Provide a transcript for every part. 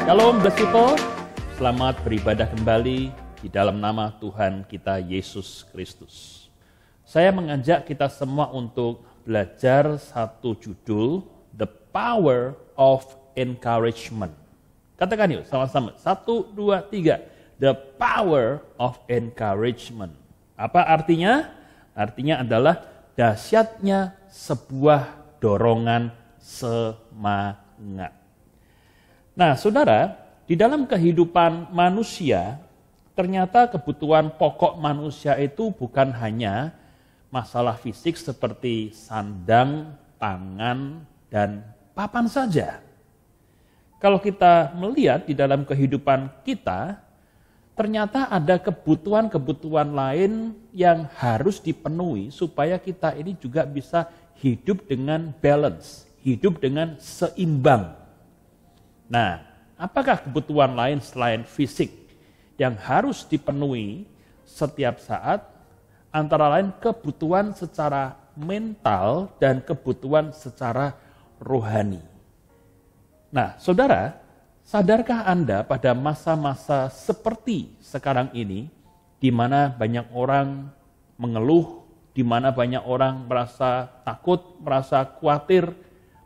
Shalom blessed people, selamat beribadah kembali di dalam nama Tuhan kita Yesus Kristus. Saya mengajak kita semua untuk belajar satu judul, The Power of Encouragement. Katakan yuk sama-sama, 1, 2, 3, The Power of Encouragement. Apa artinya? Artinya adalah dahsyatnya sebuah dorongan semangat. Nah, saudara, di dalam kehidupan manusia, ternyata kebutuhan pokok manusia itu bukan hanya masalah fisik seperti sandang, pangan, dan papan saja. Kalau kita melihat di dalam kehidupan kita, ternyata ada kebutuhan-kebutuhan lain yang harus dipenuhi supaya kita ini juga bisa hidup dengan balance, hidup dengan seimbang. Nah, apakah kebutuhan lain selain fisik yang harus dipenuhi setiap saat? Antara lain kebutuhan secara mental dan kebutuhan secara rohani. Nah, saudara, sadarkah Anda pada masa-masa seperti sekarang ini, di mana banyak orang mengeluh, di mana banyak orang merasa takut, merasa khawatir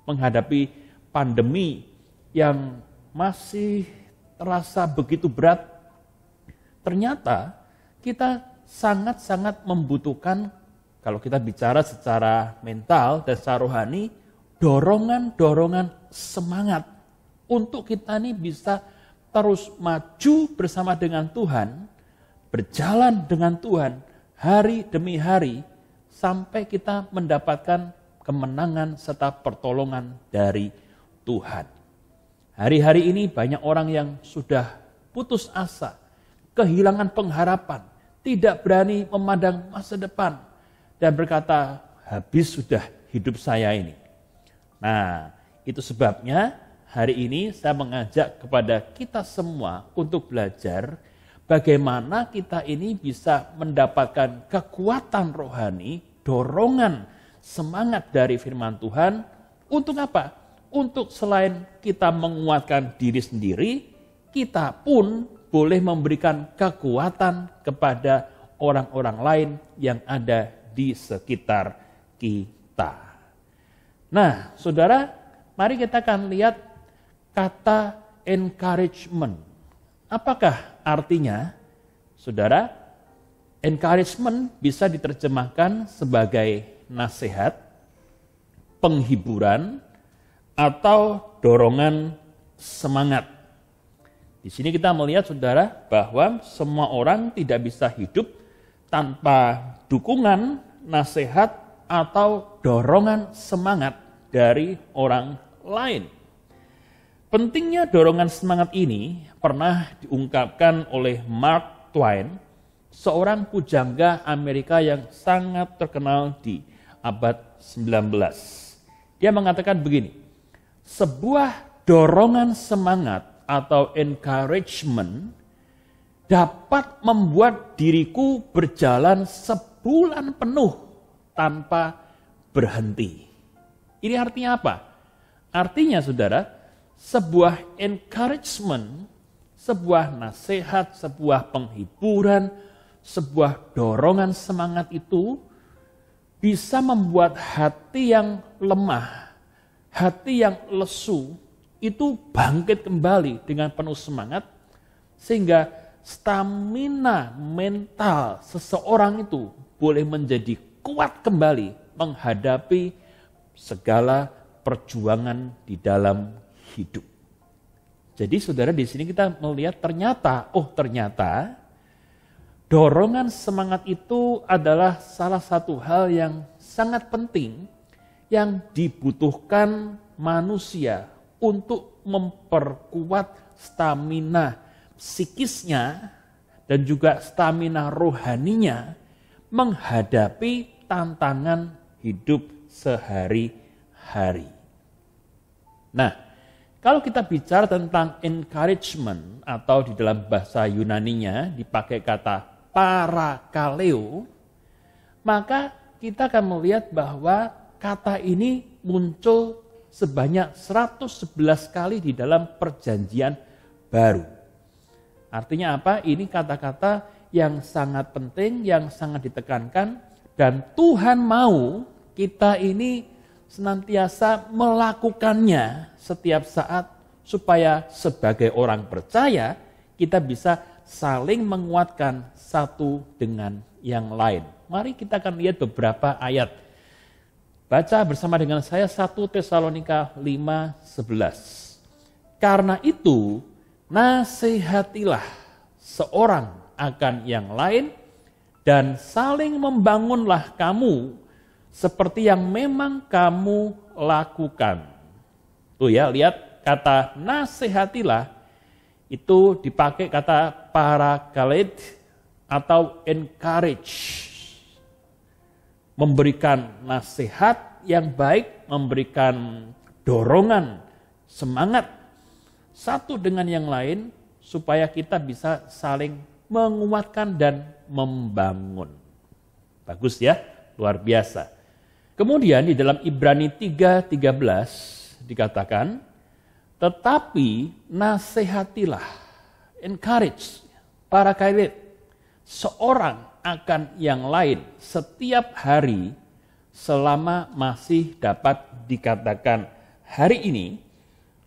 menghadapi pandemi yang masih terasa begitu berat, ternyata kita sangat-sangat membutuhkan, kalau kita bicara secara mental dan secara rohani, dorongan-dorongan semangat untuk kita ini bisa terus maju bersama dengan Tuhan, berjalan dengan Tuhan hari demi hari, sampai kita mendapatkan kemenangan serta pertolongan dari Tuhan. Hari-hari ini banyak orang yang sudah putus asa, kehilangan pengharapan, tidak berani memandang masa depan, dan berkata, habis sudah hidup saya ini. Nah, itu sebabnya hari ini saya mengajak kepada kita semua untuk belajar bagaimana kita ini bisa mendapatkan kekuatan rohani, dorongan, semangat dari firman Tuhan. Untuk apa? Untuk selain kita menguatkan diri sendiri, kita pun boleh memberikan kekuatan kepada orang-orang lain yang ada di sekitar kita. Nah, saudara, mari kita akan lihat kata encouragement. Apakah artinya? Saudara, encouragement bisa diterjemahkan sebagai nasihat, penghiburan, atau dorongan semangat. Di sini kita melihat, saudara, bahwa semua orang tidak bisa hidup tanpa dukungan, nasihat, atau dorongan semangat dari orang lain. Pentingnya dorongan semangat ini pernah diungkapkan oleh Mark Twain, seorang pujangga Amerika yang sangat terkenal di abad 19. Dia mengatakan begini, sebuah dorongan semangat atau encouragement dapat membuat diriku berjalan sebulan penuh tanpa berhenti. Ini artinya apa? Artinya, saudara, sebuah encouragement, sebuah nasihat, sebuah penghiburan, sebuah dorongan semangat itu bisa membuat hati yang lemah, hati yang lesu, itu bangkit kembali dengan penuh semangat, sehingga stamina mental seseorang itu boleh menjadi kuat kembali menghadapi segala perjuangan di dalam hidup. Jadi saudara, di sini kita melihat ternyata dorongan semangat itu adalah salah satu hal yang sangat penting yang dibutuhkan manusia untuk memperkuat stamina psikisnya dan juga stamina rohaninya menghadapi tantangan hidup sehari-hari. Nah, kalau kita bicara tentang encouragement atau di dalam bahasa Yunaninya dipakai kata parakaleo, maka kita akan melihat bahwa kata ini muncul sebanyak 111 kali di dalam perjanjian baru. Artinya apa? Ini kata-kata yang sangat penting, yang sangat ditekankan, dan Tuhan mau kita ini senantiasa melakukannya setiap saat supaya sebagai orang percaya kita bisa saling menguatkan satu dengan yang lain. Mari kita akan lihat beberapa ayat. Baca bersama dengan saya 1 Tesalonika 5:11. Karena itu, nasihatilah seorang akan yang lain dan saling membangunlah kamu seperti yang memang kamu lakukan. Tuh ya, lihat kata nasihatilah itu dipakai kata parakalid atau encourage. Memberikan nasihat yang baik, memberikan dorongan, semangat satu dengan yang lain supaya kita bisa saling menguatkan dan membangun. Bagus ya, luar biasa. Kemudian di dalam Ibrani 3:13 dikatakan, tetapi nasihatilah, encourage, parakalid, seorang akan yang lain setiap hari selama masih dapat dikatakan hari ini,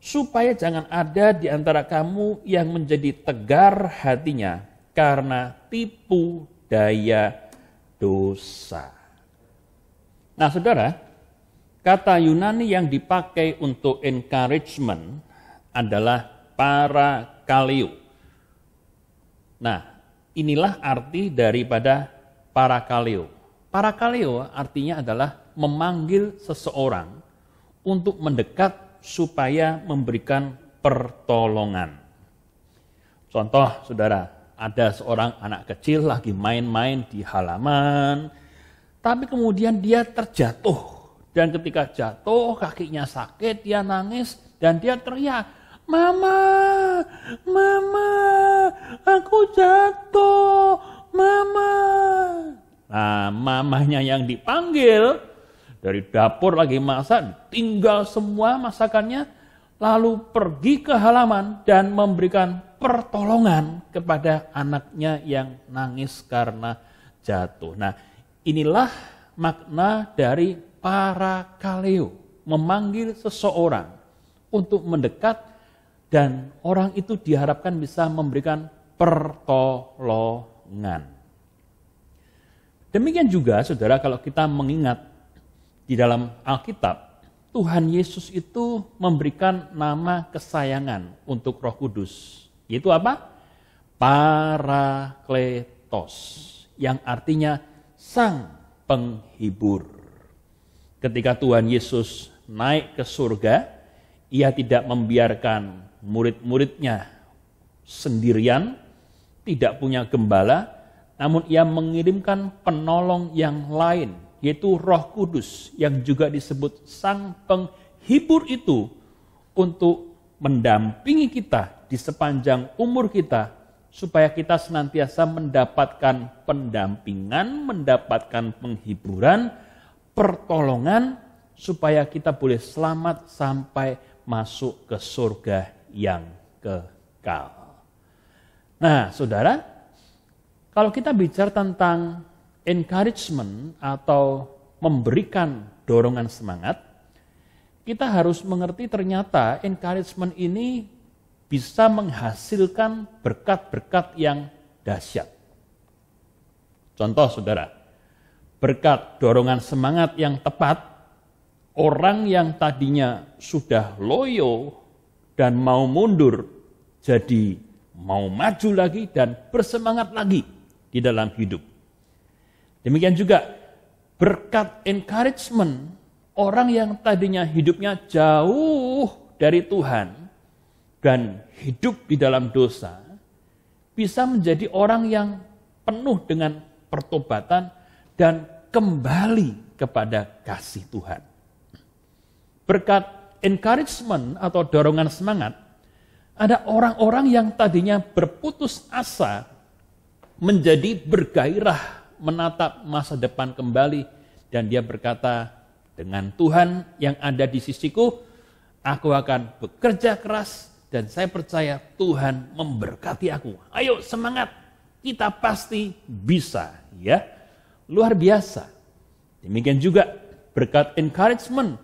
supaya jangan ada di antara kamu yang menjadi tegar hatinya karena tipu daya dosa. Nah saudara, kata Yunani yang dipakai untuk encouragement adalah parakaleo. Nah, inilah arti daripada parakaleo. Parakaleo artinya adalah memanggil seseorang untuk mendekat supaya memberikan pertolongan. Contoh, saudara, ada seorang anak kecil lagi main-main di halaman, tapi kemudian dia terjatuh. Dan ketika jatuh, kakinya sakit, dia nangis, dan dia teriak, "Mama, Mama, aku jatuh, Mama." Nah, mamanya yang dipanggil, dari dapur lagi masak, tinggal semua masakannya, lalu pergi ke halaman dan memberikan pertolongan kepada anaknya yang nangis karena jatuh. Nah, inilah makna dari parakaleo, memanggil seseorang untuk mendekat dan orang itu diharapkan bisa memberikan pertolongan. Demikian juga saudara, kalau kita mengingat di dalam Alkitab, Tuhan Yesus itu memberikan nama kesayangan untuk Roh Kudus. Yaitu apa? Parakletos, yang artinya sang penghibur. Ketika Tuhan Yesus naik ke surga, ia tidak membiarkan murid-muridnya sendirian, tidak punya gembala, namun ia mengirimkan penolong yang lain, yaitu Roh Kudus yang juga disebut sang penghibur itu untuk mendampingi kita di sepanjang umur kita supaya kita senantiasa mendapatkan pendampingan, mendapatkan penghiburan, pertolongan supaya kita boleh selamat sampai masuk ke surga yang kekal. Nah, saudara, kalau kita bicara tentang encouragement atau memberikan dorongan semangat, kita harus mengerti ternyata encouragement ini bisa menghasilkan berkat-berkat yang dahsyat. Contoh saudara, berkat dorongan semangat yang tepat, orang yang tadinya sudah loyo dan mau mundur, jadi mau maju lagi dan bersemangat lagi di dalam hidup. Demikian juga berkat encouragement, orang yang tadinya hidupnya jauh dari Tuhan dan hidup di dalam dosa, bisa menjadi orang yang penuh dengan pertobatan dan kembali kepada kasih Tuhan. Berkat encouragement atau dorongan semangat, ada orang-orang yang tadinya berputus asa menjadi bergairah menatap masa depan kembali, dan dia berkata, dengan Tuhan yang ada di sisiku, aku akan bekerja keras dan saya percaya Tuhan memberkati aku. Ayo semangat, kita pasti bisa, ya. Luar biasa. Demikian juga berkat encouragement.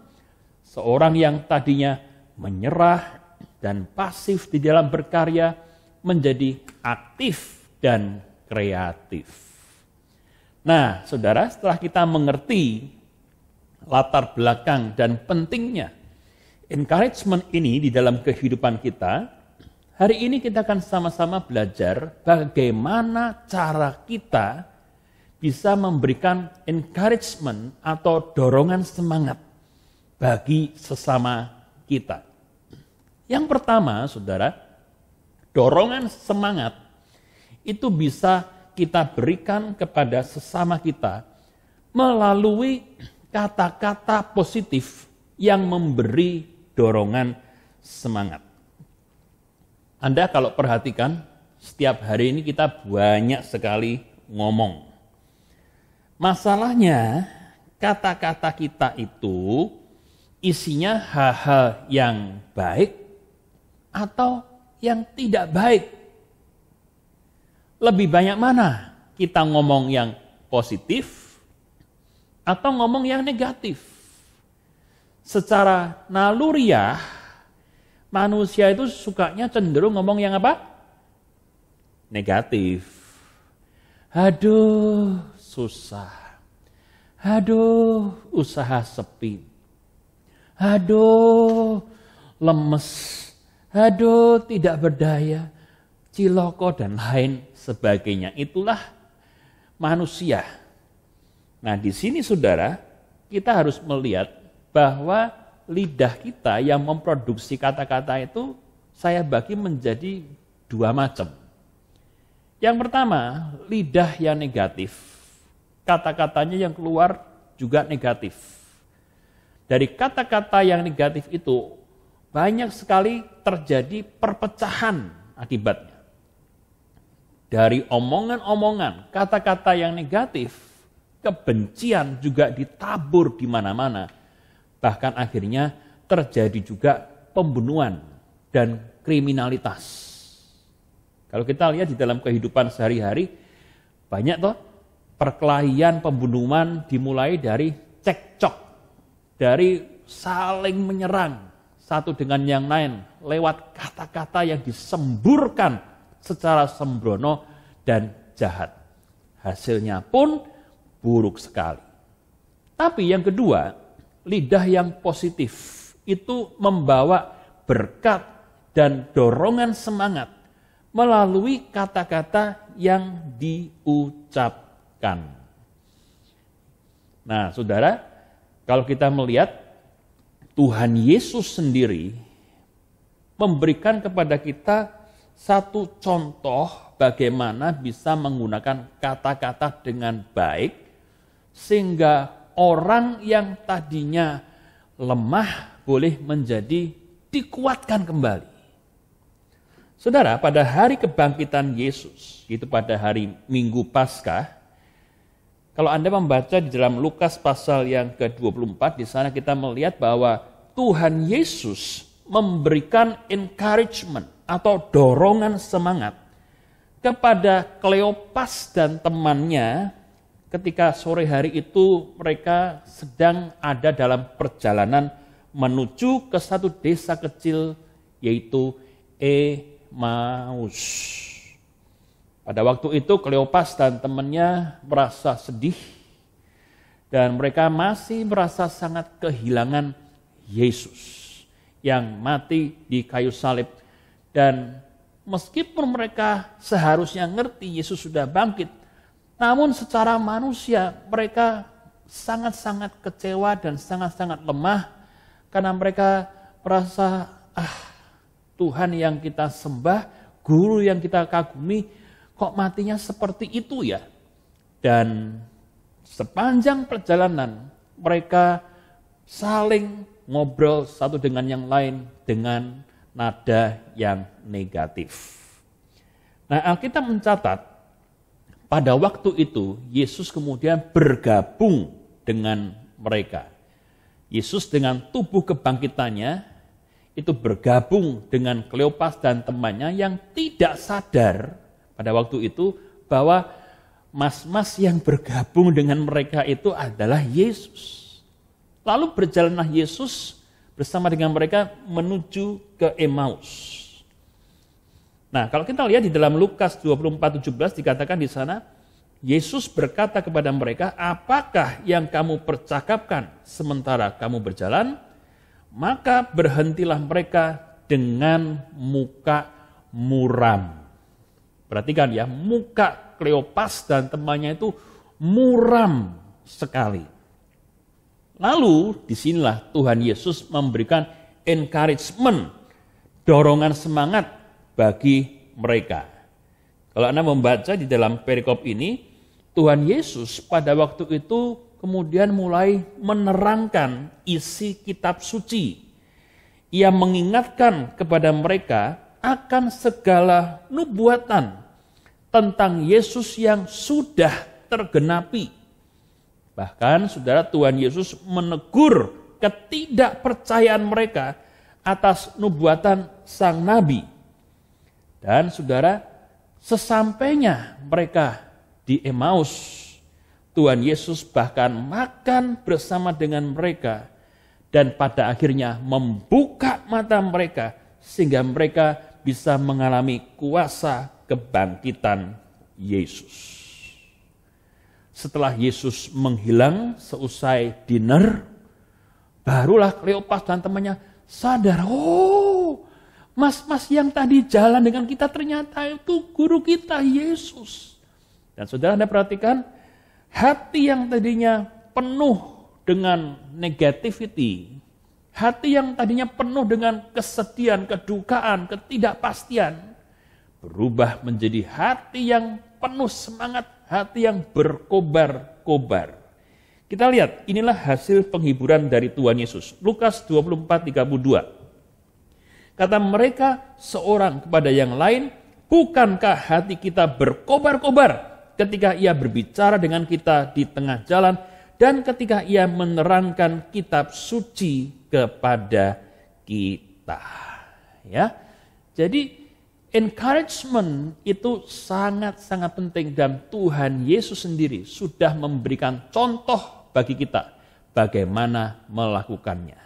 Seorang yang tadinya menyerah dan pasif di dalam berkarya menjadi aktif dan kreatif. Nah, saudara, setelah kita mengerti latar belakang dan pentingnya encouragement ini di dalam kehidupan kita, hari ini kita akan sama-sama belajar bagaimana cara kita bisa memberikan encouragement atau dorongan semangat bagi sesama kita. Yang pertama, saudara, dorongan semangat itu bisa kita berikan kepada sesama kita melalui kata-kata positif yang memberi dorongan semangat. Anda kalau perhatikan, setiap hari ini kita banyak sekali ngomong. Masalahnya, kata-kata kita itu isinya hal-hal yang baik atau yang tidak baik. Lebih banyak mana kita ngomong yang positif atau ngomong yang negatif? Secara naluriah, manusia itu sukanya cenderung ngomong yang apa? Negatif. Aduh, susah. Aduh, usaha sepi. Aduh, lemes. Aduh, tidak berdaya. Ciloko dan lain sebagainya. Itulah manusia. Nah, di sini saudara, kita harus melihat bahwa lidah kita yang memproduksi kata-kata itu saya bagi menjadi dua macam. Yang pertama, lidah yang negatif. Kata-katanya yang keluar juga negatif. Dari kata-kata yang negatif itu banyak sekali terjadi perpecahan akibatnya. Dari omongan-omongan, kata-kata yang negatif, kebencian juga ditabur di mana-mana. Bahkan akhirnya terjadi juga pembunuhan dan kriminalitas. Kalau kita lihat di dalam kehidupan sehari-hari, banyak toh perkelahian, pembunuhan dimulai dari cekcok, dari saling menyerang satu dengan yang lain lewat kata-kata yang disemburkan secara sembrono dan jahat. Hasilnya pun buruk sekali. Tapi yang kedua, lidah yang positif itu membawa berkat dan dorongan semangat melalui kata-kata yang diucapkan. Nah, saudara, kalau kita melihat Tuhan Yesus sendiri memberikan kepada kita satu contoh bagaimana bisa menggunakan kata-kata dengan baik sehingga orang yang tadinya lemah boleh menjadi dikuatkan kembali. Saudara, pada hari kebangkitan Yesus, itu pada hari Minggu Paskah, kalau Anda membaca di dalam Lukas pasal yang ke-24, di sana kita melihat bahwa Tuhan Yesus memberikan encouragement atau dorongan semangat kepada Kleopas dan temannya ketika sore hari itu mereka sedang ada dalam perjalanan menuju ke satu desa kecil yaitu Emmaus. Pada waktu itu Kleopas dan temannya merasa sedih dan mereka masih merasa sangat kehilangan Yesus yang mati di kayu salib. Dan meskipun mereka seharusnya ngerti Yesus sudah bangkit, namun secara manusia mereka sangat-sangat kecewa dan sangat-sangat lemah karena mereka merasa, Tuhan yang kita sembah, guru yang kita kagumi, kok matinya seperti itu ya? Dan sepanjang perjalanan mereka saling ngobrol satu dengan yang lain dengan nada yang negatif. Nah, Alkitab mencatat pada waktu itu Yesus kemudian bergabung dengan mereka. Yesus dengan tubuh kebangkitannya itu bergabung dengan Kleopas dan temannya yang tidak sadar pada waktu itu bahwa mas-mas yang bergabung dengan mereka itu adalah Yesus. Lalu berjalanlah Yesus bersama dengan mereka menuju ke Emmaus. Nah, kalau kita lihat di dalam Lukas 24:17 dikatakan di sana, Yesus berkata kepada mereka, "Apakah yang kamu percakapkan sementara kamu berjalan?" Maka berhentilah mereka dengan muka muram. Perhatikan ya, muka Kleopas dan temannya itu muram sekali. Lalu disinilah Tuhan Yesus memberikan encouragement, dorongan semangat bagi mereka. Kalau Anda membaca di dalam perikop ini, Tuhan Yesus pada waktu itu kemudian mulai menerangkan isi kitab suci. Ia mengingatkan kepada mereka akan segala nubuatan tentang Yesus yang sudah tergenapi. Bahkan saudara, Tuhan Yesus menegur ketidakpercayaan mereka atas nubuatan sang nabi. Dan saudara, sesampainya mereka di Emmaus, Tuhan Yesus bahkan makan bersama dengan mereka dan pada akhirnya membuka mata mereka sehingga mereka bisa mengalami kuasa kebangkitan Yesus. Setelah Yesus menghilang seusai dinner, barulah Kleopas dan temannya sadar, oh, mas-mas yang tadi jalan dengan kita ternyata itu guru kita Yesus. Dan saudara, Anda perhatikan, hati yang tadinya penuh dengan negativity, hati yang tadinya penuh dengan kesedihan, kedukaan, ketidakpastian, berubah menjadi hati yang penuh semangat, hati yang berkobar-kobar. Kita lihat, inilah hasil penghiburan dari Tuhan Yesus. Lukas 24:32. Kata mereka seorang kepada yang lain, "Bukankah hati kita berkobar-kobar ketika ia berbicara dengan kita di tengah jalan dan ketika ia menerangkan kitab suci kepada kita?" Ya. Jadi encouragement itu sangat-sangat penting dan Tuhan Yesus sendiri sudah memberikan contoh bagi kita bagaimana melakukannya.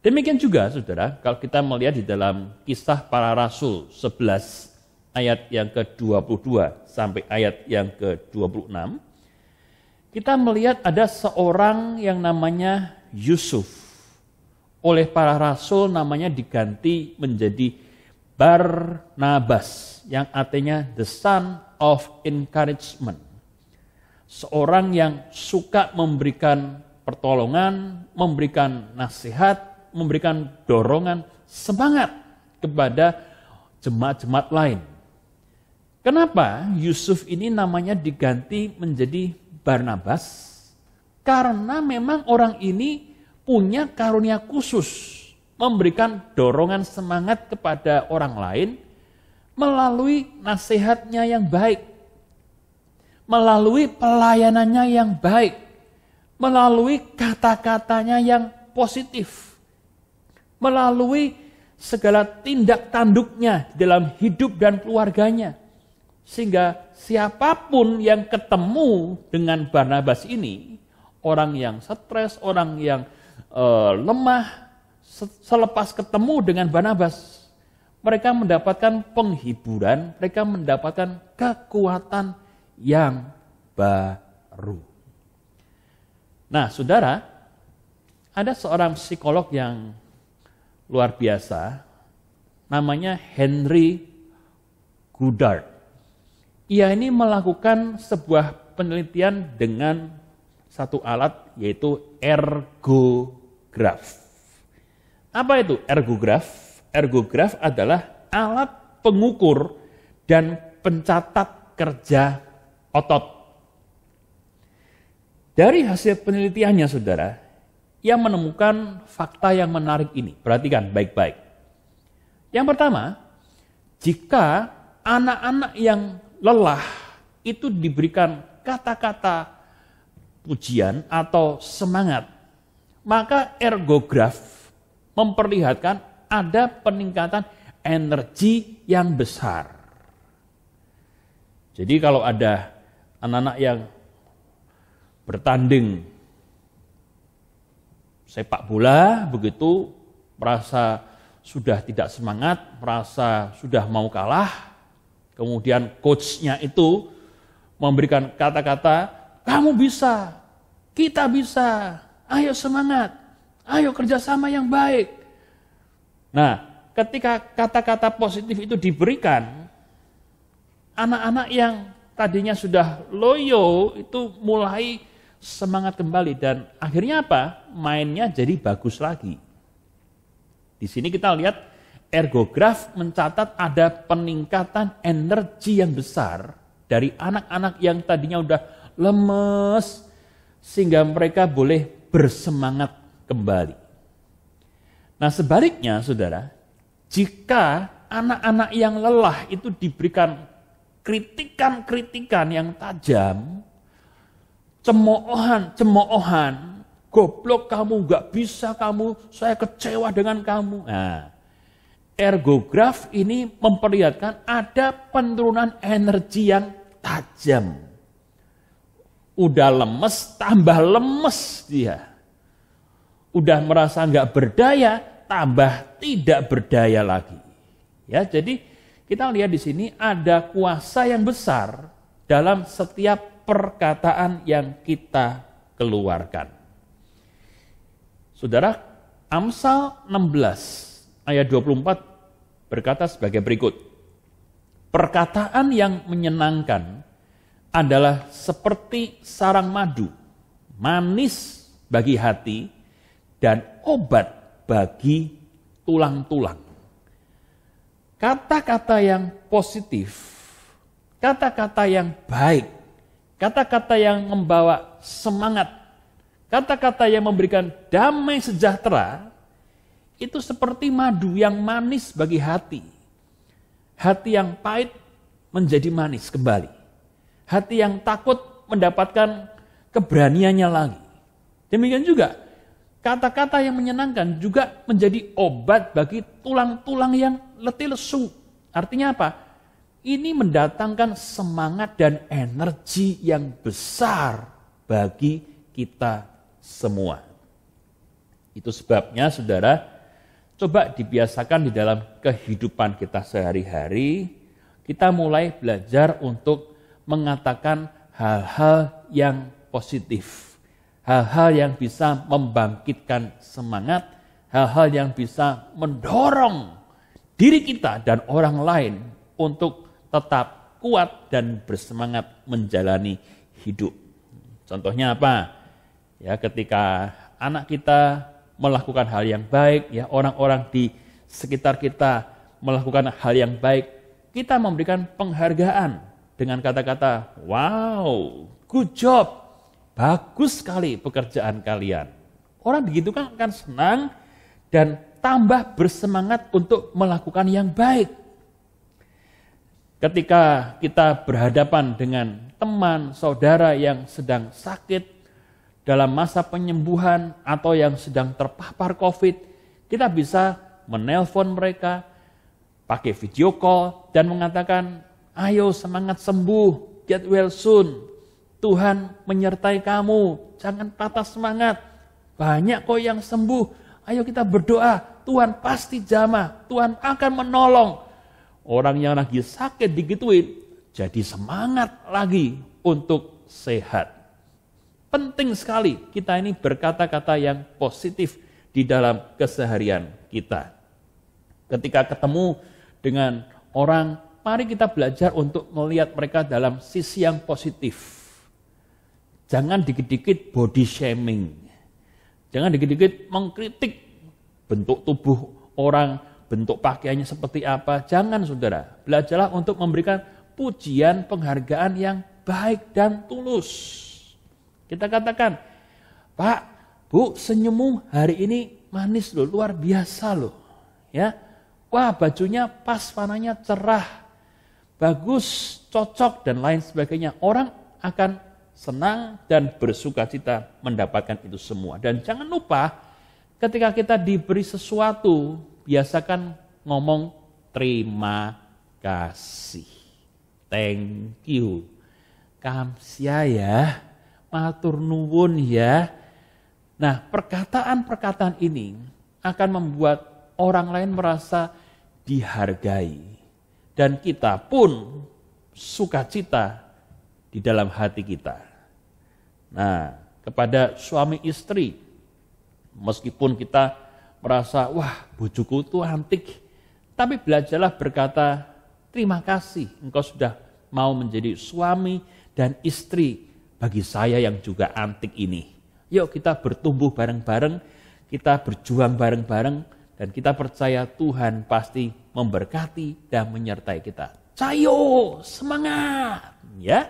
Demikian juga saudara, kalau kita melihat di dalam Kisah Para Rasul 11 ayat yang ke-22 sampai ayat yang ke-26, kita melihat ada seorang yang namanya Yusuf. Oleh para rasul namanya diganti menjadi Barnabas, yang artinya the son of encouragement. Seorang yang suka memberikan pertolongan, memberikan nasihat, memberikan dorongan, semangat kepada jemaat-jemaat lain. Kenapa Yusuf ini namanya diganti menjadi Barnabas? Karena memang orang ini punya karunia khusus memberikan dorongan semangat kepada orang lain melalui nasihatnya yang baik, melalui pelayanannya yang baik, melalui kata-katanya yang positif, melalui segala tindak tanduknya dalam hidup dan keluarganya. Sehingga siapapun yang ketemu dengan Barnabas ini, orang yang stres, orang yang lemah, selepas ketemu dengan Barnabas, mereka mendapatkan penghiburan, mereka mendapatkan kekuatan yang baru. Nah, saudara, ada seorang psikolog yang luar biasa, namanya Henry Goddard. Ia ini melakukan sebuah penelitian dengan satu alat, yaitu ergograf. Apa itu ergograf? Ergograf adalah alat pengukur dan pencatat kerja otot. Dari hasil penelitiannya, saudara, ia menemukan fakta yang menarik ini. Perhatikan baik-baik. Yang pertama, jika anak-anak yang lelah itu diberikan kata-kata pujian atau semangat, maka ergograf memperlihatkan ada peningkatan energi yang besar. Jadi kalau ada anak-anak yang bertanding sepak bola, begitu merasa sudah tidak semangat, merasa sudah mau kalah, kemudian coachnya itu memberikan kata-kata, kamu bisa, kita bisa, ayo semangat, ayo kerjasama yang baik. Nah, ketika kata-kata positif itu diberikan, anak-anak yang tadinya sudah loyo itu mulai semangat kembali dan akhirnya apa? Mainnya jadi bagus lagi. Di sini kita lihat ergograf mencatat ada peningkatan energi yang besar dari anak-anak yang tadinya udah lemes sehingga mereka boleh bersemangat kembali. Nah, sebaliknya Saudara, jika anak-anak yang lelah itu diberikan kritikan-kritikan yang tajam, cemoohan, goblok kamu, gak bisa kamu, saya kecewa dengan kamu. Nah, ergograf ini memperlihatkan ada penurunan energi yang tajam. Udah lemes, tambah lemes dia. Udah merasa gak berdaya, tambah tidak berdaya lagi. Ya, jadi kita lihat di sini ada kuasa yang besar dalam setiap perkataan yang kita keluarkan. Saudara, Amsal 16 ayat 24 berkata sebagai berikut. Perkataan yang menyenangkan adalah seperti sarang madu, manis bagi hati dan obat bagi tulang-tulang. Kata-kata yang positif, kata-kata yang baik, kata-kata yang membawa semangat, kata-kata yang memberikan damai sejahtera, itu seperti madu yang manis bagi hati. Hati yang pahit menjadi manis kembali. Hati yang takut mendapatkan keberaniannya lagi. Demikian juga, kata-kata yang menyenangkan juga menjadi obat bagi tulang-tulang yang letih lesu. Artinya apa? Ini mendatangkan semangat dan energi yang besar bagi kita semua. Itu sebabnya Saudara, coba dibiasakan di dalam kehidupan kita sehari-hari, kita mulai belajar untuk mengatakan hal-hal yang positif. Hal-hal yang bisa membangkitkan semangat, hal-hal yang bisa mendorong diri kita dan orang lain untuk tetap kuat dan bersemangat menjalani hidup. Contohnya apa? Ya, ketika anak kita melakukan hal yang baik, ya orang-orang di sekitar kita melakukan hal yang baik, kita memberikan penghargaan dengan kata-kata, wow, good job, bagus sekali pekerjaan kalian. Orang begitu kan akan senang dan tambah bersemangat untuk melakukan yang baik. Ketika kita berhadapan dengan teman, saudara yang sedang sakit dalam masa penyembuhan atau yang sedang terpapar COVID, kita bisa menelpon mereka, pakai video call dan mengatakan, ayo semangat sembuh, get well soon. Tuhan menyertai kamu, jangan patah semangat. Banyak kok yang sembuh, ayo kita berdoa, Tuhan pasti jamah, Tuhan akan menolong. Orang yang lagi sakit digituin, jadi semangat lagi untuk sehat. Penting sekali kita ini berkata-kata yang positif di dalam keseharian kita. Ketika ketemu dengan orang, mari kita belajar untuk melihat mereka dalam sisi yang positif. Jangan dikit-dikit body shaming. Jangan dikit-dikit mengkritik bentuk tubuh orang, bentuk pakaiannya seperti apa. Jangan saudara, belajarlah untuk memberikan pujian, penghargaan yang baik dan tulus. Kita katakan, Pak, Bu, senyummu hari ini manis loh, luar biasa loh. Ya, wah bajunya pas, warnanya cerah, bagus, cocok dan lain sebagainya. Orang akan senang dan bersuka cita mendapatkan itu semua. Dan jangan lupa, ketika kita diberi sesuatu, biasakan ngomong terima kasih. Thank you. Kamsia ya, matur nuwun ya. Nah, perkataan-perkataan ini akan membuat orang lain merasa dihargai. Dan kita pun sukacita di dalam hati kita. Nah, kepada suami istri, meskipun kita merasa, wah bojoku itu antik, tapi belajarlah berkata, terima kasih engkau sudah mau menjadi suami dan istri bagi saya yang juga antik ini. Yuk kita bertumbuh bareng-bareng, kita berjuang bareng-bareng, dan kita percaya Tuhan pasti memberkati dan menyertai kita. Cayo, semangat! Ya.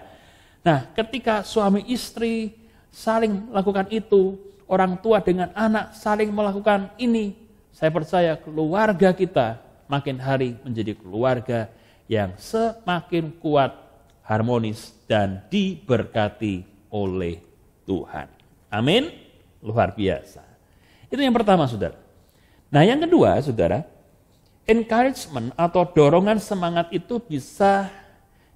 Nah, ketika suami istri saling melakukan itu, orang tua dengan anak saling melakukan ini, saya percaya keluarga kita makin hari menjadi keluarga yang semakin kuat, harmonis, dan diberkati oleh Tuhan. Amin. Luar biasa. Itu yang pertama, saudara. Nah, yang kedua, saudara, encouragement atau dorongan semangat itu bisa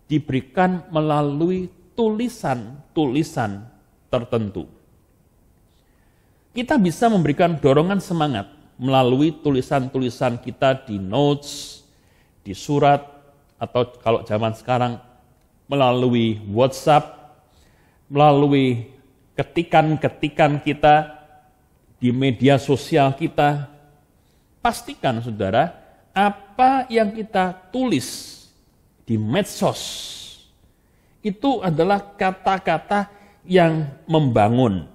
diberikan melalui tulisan-tulisan tertentu. Kita bisa memberikan dorongan semangat melalui tulisan-tulisan kita di notes, di surat, atau kalau zaman sekarang melalui WhatsApp, melalui ketikan-ketikan kita di media sosial kita. Pastikan, saudara, apa yang kita tulis di medsos itu adalah kata-kata yang membangun.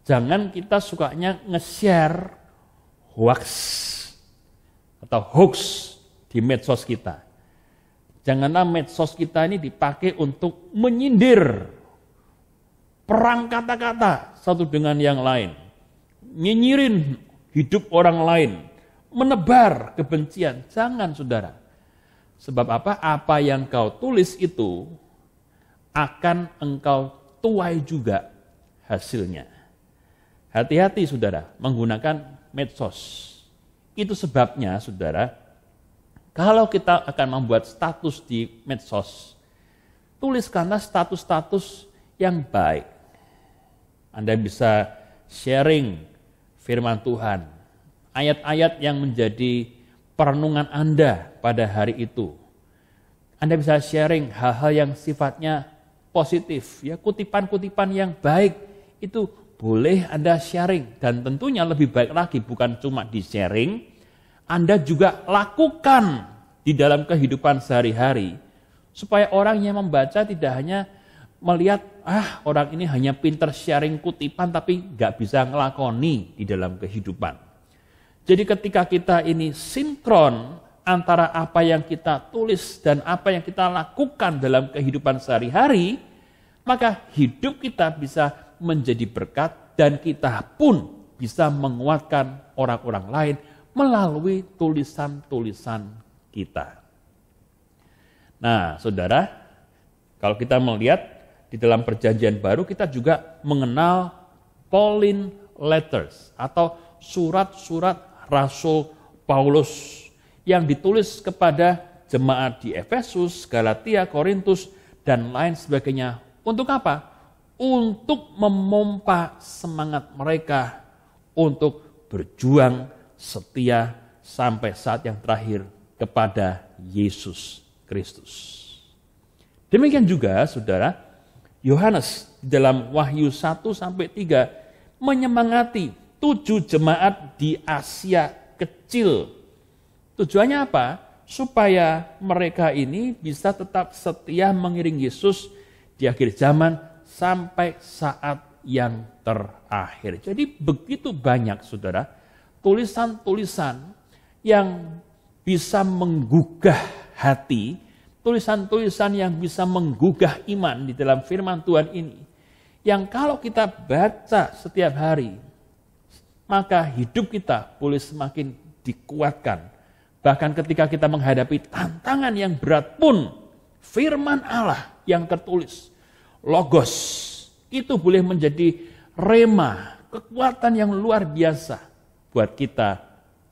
Jangan kita sukanya nge-share hoax atau hoax di medsos kita. Janganlah medsos kita ini dipakai untuk menyindir, perang kata-kata satu dengan yang lain, nyinyirin hidup orang lain, menebar kebencian. Jangan, saudara. Sebab apa? Apa yang kau tulis itu akan engkau tuai juga hasilnya. Hati-hati, saudara, menggunakan medsos. Itu sebabnya, saudara, kalau kita akan membuat status di medsos, tuliskanlah status-status yang baik. Anda bisa sharing firman Tuhan, ayat-ayat yang menjadi perenungan Anda pada hari itu. Anda bisa sharing hal-hal yang sifatnya positif, ya, kutipan-kutipan yang baik itu boleh Anda sharing. Dan tentunya lebih baik lagi bukan cuma di-sharing, Anda juga lakukan di dalam kehidupan sehari-hari supaya orang yang membaca tidak hanya melihat, orang ini hanya pinter sharing kutipan tapi nggak bisa ngelakoni di dalam kehidupan. Jadi ketika kita ini sinkron antara apa yang kita tulis dan apa yang kita lakukan dalam kehidupan sehari-hari, maka hidup kita bisa menjadi berkat dan kita pun bisa menguatkan orang-orang lain melalui tulisan-tulisan kita. Nah, saudara, kalau kita melihat di dalam perjanjian baru kita juga mengenal Pauline letters atau surat-surat Rasul Paulus yang ditulis kepada jemaat di Efesus, Galatia, Korintus, dan lain sebagainya. Untuk apa? Untuk memompa semangat mereka untuk berjuang setia sampai saat yang terakhir kepada Yesus Kristus. Demikian juga, saudara, Yohanes dalam Wahyu 1-3 menyemangati 7 jemaat di Asia Kecil. Tujuannya apa? Supaya mereka ini bisa tetap setia mengiring Yesus di akhir zaman sampai saat yang terakhir. Jadi begitu banyak, saudara, tulisan-tulisan yang bisa menggugah hati, tulisan-tulisan yang bisa menggugah iman di dalam firman Tuhan ini, yang kalau kita baca setiap hari, maka hidup kita boleh semakin dikuatkan. Bahkan ketika kita menghadapi tantangan yang berat pun, firman Allah yang tertulis, logos, itu boleh menjadi rema, kekuatan yang luar biasa buat kita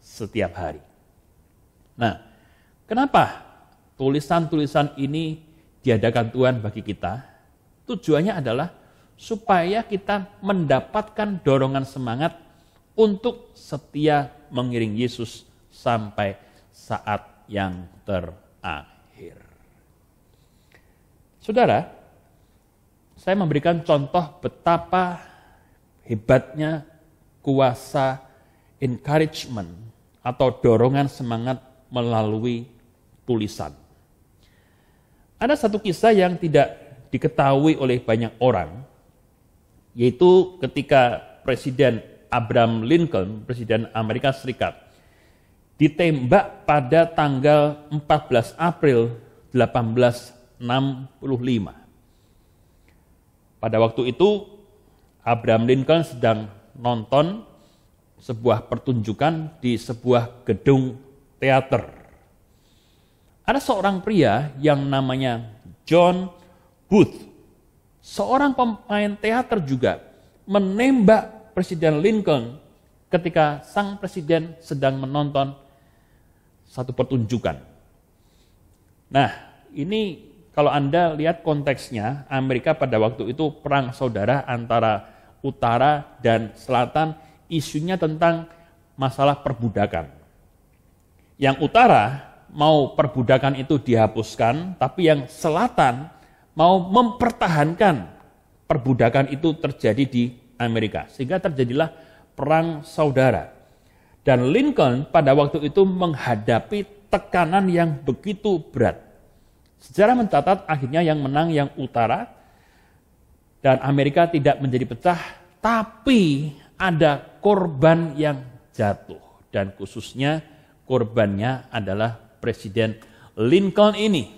setiap hari. Nah, kenapa tulisan-tulisan ini diadakan Tuhan bagi kita? Tujuannya adalah supaya kita mendapatkan dorongan semangat untuk setia mengiring Yesus sampai saat yang terakhir. Saudara, saya memberikan contoh betapa hebatnya kuasa encouragement atau dorongan semangat melalui tulisan. Ada satu kisah yang tidak diketahui oleh banyak orang, yaitu ketika Presiden Abraham Lincoln, Presiden Amerika Serikat, ditembak pada tanggal 14 April 1865. Pada waktu itu, Abraham Lincoln sedang nonton sebuah pertunjukan di sebuah gedung teater. Ada seorang pria yang namanya John Booth, seorang pemain teater juga, menembak Presiden Lincoln ketika sang presiden sedang menonton satu pertunjukan. Nah, ini kalau Anda lihat konteksnya, Amerika pada waktu itu perang saudara antara utara dan selatan, isunya tentang masalah perbudakan. Yang utara mau perbudakan itu dihapuskan, tapi yang selatan mau mempertahankan perbudakan itu terjadi di Amerika. Sehingga terjadilah perang saudara. Dan Lincoln pada waktu itu menghadapi tekanan yang begitu berat. Sejarah mencatat akhirnya yang menang yang utara, dan Amerika tidak menjadi pecah, tapi ada korban yang jatuh. Dan khususnya korbannya adalah Presiden Lincoln ini.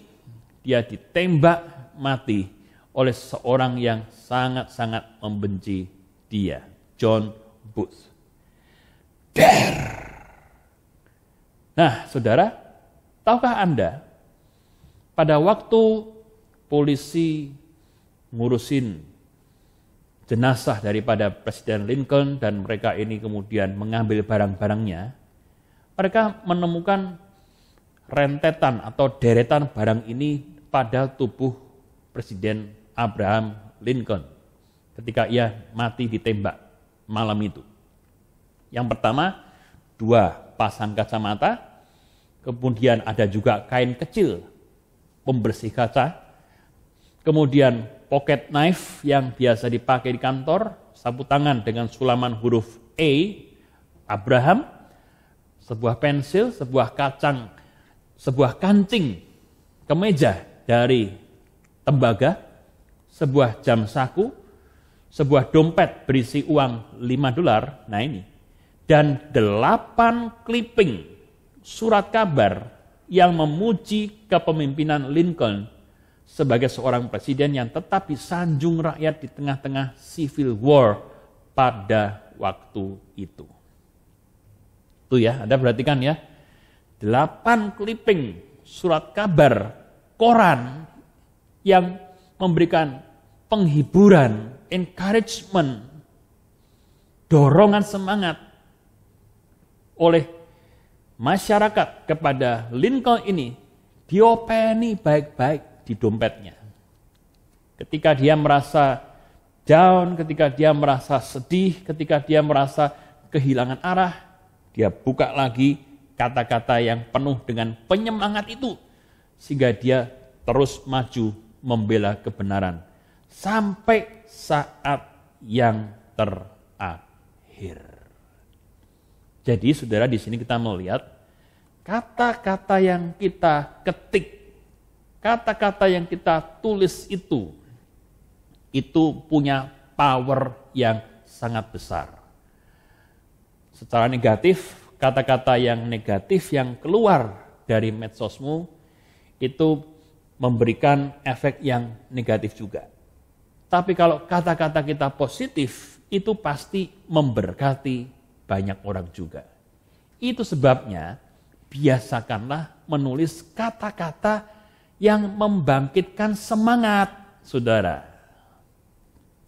Dia ditembak mati oleh seorang yang sangat-sangat membenci dia, John Booth. Nah, saudara, tahukah Anda, pada waktu polisi ngurusin jenazah daripada Presiden Lincoln dan mereka ini kemudian mengambil barang-barangnya, mereka menemukan rentetan atau deretan barang ini pada tubuh Presiden Abraham Lincoln ketika ia mati ditembak malam itu. Yang pertama, 2 pasang kacamata, kemudian ada juga kain kecil pembersih kaca, kemudian pocket knife yang biasa dipakai di kantor, sapu tangan dengan sulaman huruf A, Abraham, sebuah pensil, sebuah kancing kemeja dari tembaga, sebuah jam saku, sebuah dompet berisi uang $5, nah ini, dan 8 clipping surat kabar yang memuji kepemimpinan Lincoln sebagai seorang presiden yang tetap disanjung rakyat di tengah-tengah civil war pada waktu itu. Tuh ya, Anda perhatikan ya, 8 clipping surat kabar koran yang memberikan penghiburan, encouragement, dorongan semangat oleh masyarakat kepada Lincoln ini diopeni baik-baik di dompetnya. Ketika dia merasa down, ketika dia merasa sedih, ketika dia merasa kehilangan arah, dia buka lagi kata-kata yang penuh dengan penyemangat itu, sehingga dia terus maju membela kebenaran sampai saat yang terakhir. Jadi saudara, di sini kita melihat kata-kata yang kita ketik, kata-kata yang kita tulis itu punya power yang sangat besar. Secara negatif, kata-kata yang negatif yang keluar dari medsosmu itu memberikan efek yang negatif juga. Tapi kalau kata-kata kita positif, itu pasti memberkati banyak orang juga. Itu sebabnya biasakanlah menulis kata-kata yang membangkitkan semangat, saudara.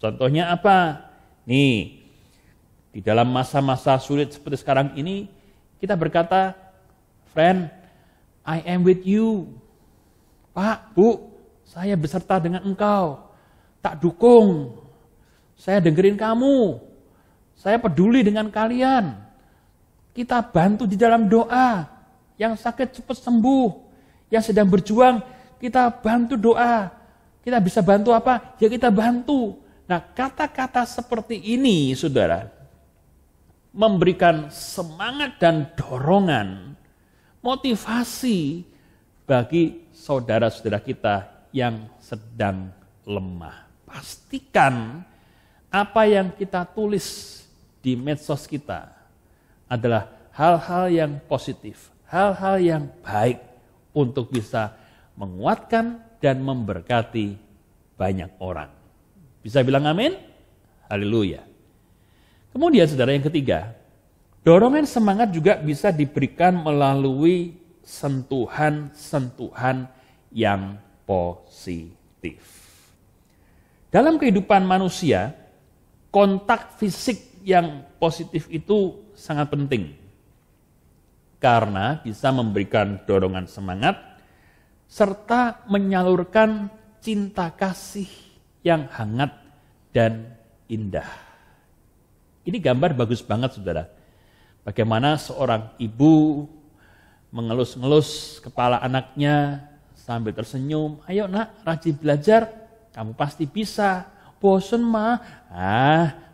Contohnya apa? Nih, Di dalam masa-masa sulit seperti sekarang ini, kita berkata, friend, I am with you. Pak, Bu, saya beserta dengan engkau. Tak dukung. Saya dengerin kamu. Saya peduli dengan kalian. Kita bantu di dalam doa. Yang sakit cepat sembuh. Yang sedang berjuang, kita bantu doa. Kita bisa bantu apa? Ya kita bantu. Nah, kata-kata seperti ini, saudara, memberikan semangat dan dorongan, motivasi bagi saudara-saudara kita yang sedang lemah. Pastikan apa yang kita tulis di medsos kita adalah hal-hal yang positif, hal-hal yang baik untuk bisa menguatkan dan memberkati banyak orang. Bisa bilang amin? Haleluya. Kemudian saudara yang ketiga, dorongan semangat juga bisa diberikan melalui sentuhan-sentuhan yang positif. Dalam kehidupan manusia, kontak fisik yang positif itu sangat penting. Karena bisa memberikan dorongan semangat, serta menyalurkan cinta kasih yang hangat dan indah. Ini gambar bagus banget, saudara. Bagaimana seorang ibu mengelus-ngelus kepala anaknya sambil tersenyum. Ayo nak, rajin belajar, kamu pasti bisa. Bosen ma,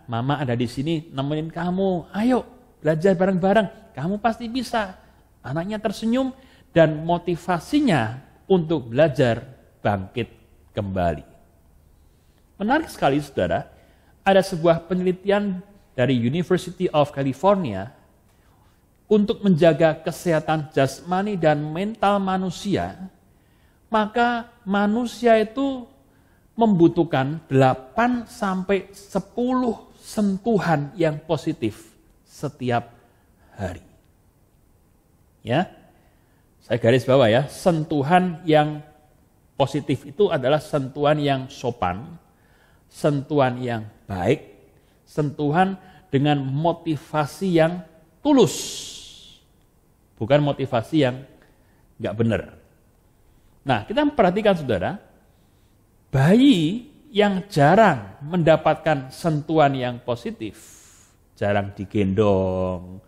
mama ada di sini nemenin kamu. Ayo belajar bareng-bareng, kamu pasti bisa. Anaknya tersenyum dan motivasinya untuk belajar bangkit kembali. Menarik sekali, saudara. Ada sebuah penelitian dari University of California untuk menjaga kesehatan jasmani dan mental manusia, maka manusia itu membutuhkan 8 sampai 10 sentuhan yang positif setiap hari. Ya. Saya garis bawah ya, sentuhan yang positif itu adalah sentuhan yang sopan, sentuhan yang baik, sentuhan dengan motivasi yang tulus, bukan motivasi yang nggak benar. Nah, kita perhatikan saudara, bayi yang jarang mendapatkan sentuhan yang positif, jarang digendong,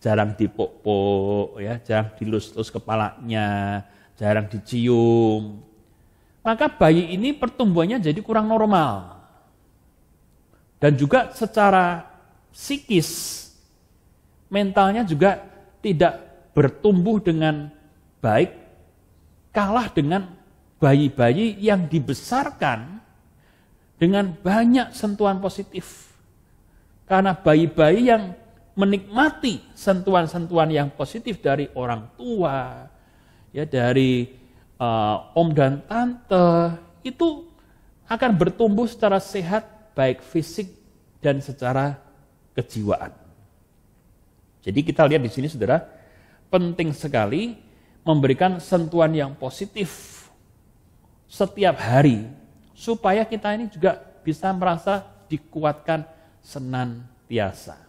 jarang dipuk-puk, ya, jarang dilus-lus kepalanya, jarang dicium, maka bayi ini pertumbuhannya jadi kurang normal. Dan juga secara psikis, mentalnya juga tidak bertumbuh dengan baik, kalah dengan bayi-bayi yang dibesarkan dengan banyak sentuhan positif. Karena bayi-bayi yang menikmati sentuhan-sentuhan yang positif dari orang tua, ya dari om dan tante, itu akan bertumbuh secara sehat, baik fisik dan secara kejiwaan. Jadi kita lihat di sini saudara, penting sekali memberikan sentuhan yang positif setiap hari supaya kita ini juga bisa merasa dikuatkan senantiasa.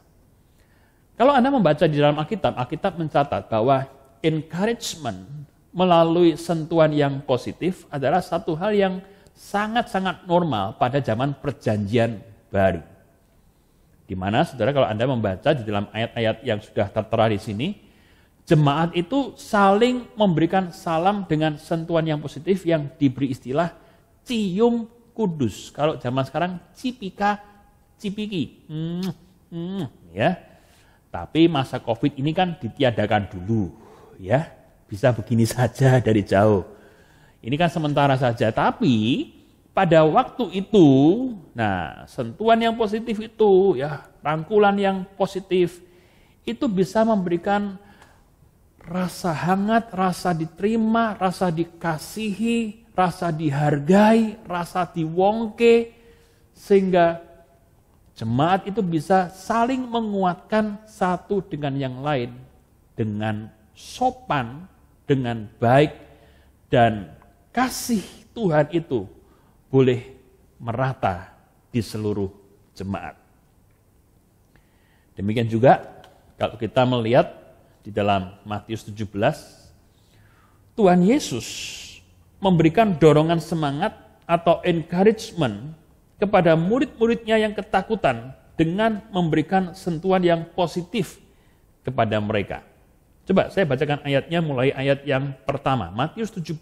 Kalau Anda membaca di dalam Alkitab, Alkitab mencatat bahwa encouragement melalui sentuhan yang positif adalah satu hal yang sangat-sangat normal pada zaman perjanjian baru. Di mana saudara kalau Anda membaca di dalam ayat-ayat yang sudah tertera di sini, jemaat itu saling memberikan salam dengan sentuhan yang positif yang diberi istilah cium kudus. Kalau zaman sekarang cipika, cipiki. Ya. Tapi masa Covid ini kan ditiadakan dulu, ya. Bisa begini saja dari jauh. Ini kan sementara saja, tapi pada waktu itu, nah sentuhan yang positif itu, ya rangkulan yang positif, itu bisa memberikan rasa hangat, rasa diterima, rasa dikasihi, rasa dihargai, rasa diwongke, sehingga jemaat itu bisa saling menguatkan satu dengan yang lain, dengan sopan, dengan baik, dan kasih Tuhan itu boleh merata di seluruh jemaat. Demikian juga kalau kita melihat di dalam Matius 17, Tuhan Yesus memberikan dorongan semangat atau encouragement kepada murid-muridnya yang ketakutan dengan memberikan sentuhan yang positif kepada mereka. Coba saya bacakan ayatnya mulai ayat yang pertama, Matius 17.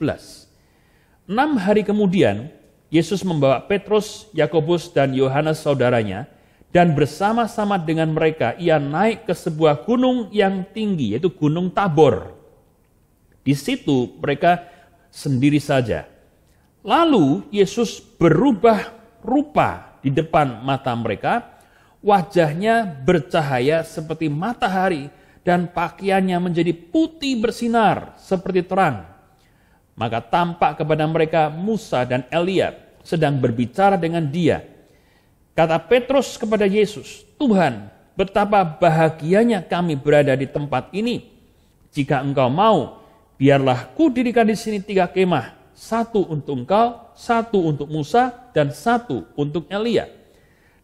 6 hari kemudian, Yesus membawa Petrus, Yakobus, dan Yohanes saudaranya, dan bersama-sama dengan mereka ia naik ke sebuah gunung yang tinggi, yaitu Gunung Tabor. Di situ mereka sendiri saja. Lalu Yesus berubah rupa di depan mata mereka, wajahnya bercahaya seperti matahari dan pakaiannya menjadi putih bersinar seperti terang. Maka tampak kepada mereka Musa dan Elia sedang berbicara dengan dia. Kata Petrus kepada Yesus, "Tuhan, betapa bahagianya kami berada di tempat ini. Jika engkau mau, biarlah kudirikan di sini 3 kemah, 1 untuk engkau, 1 untuk Musa, dan 1 untuk Elia."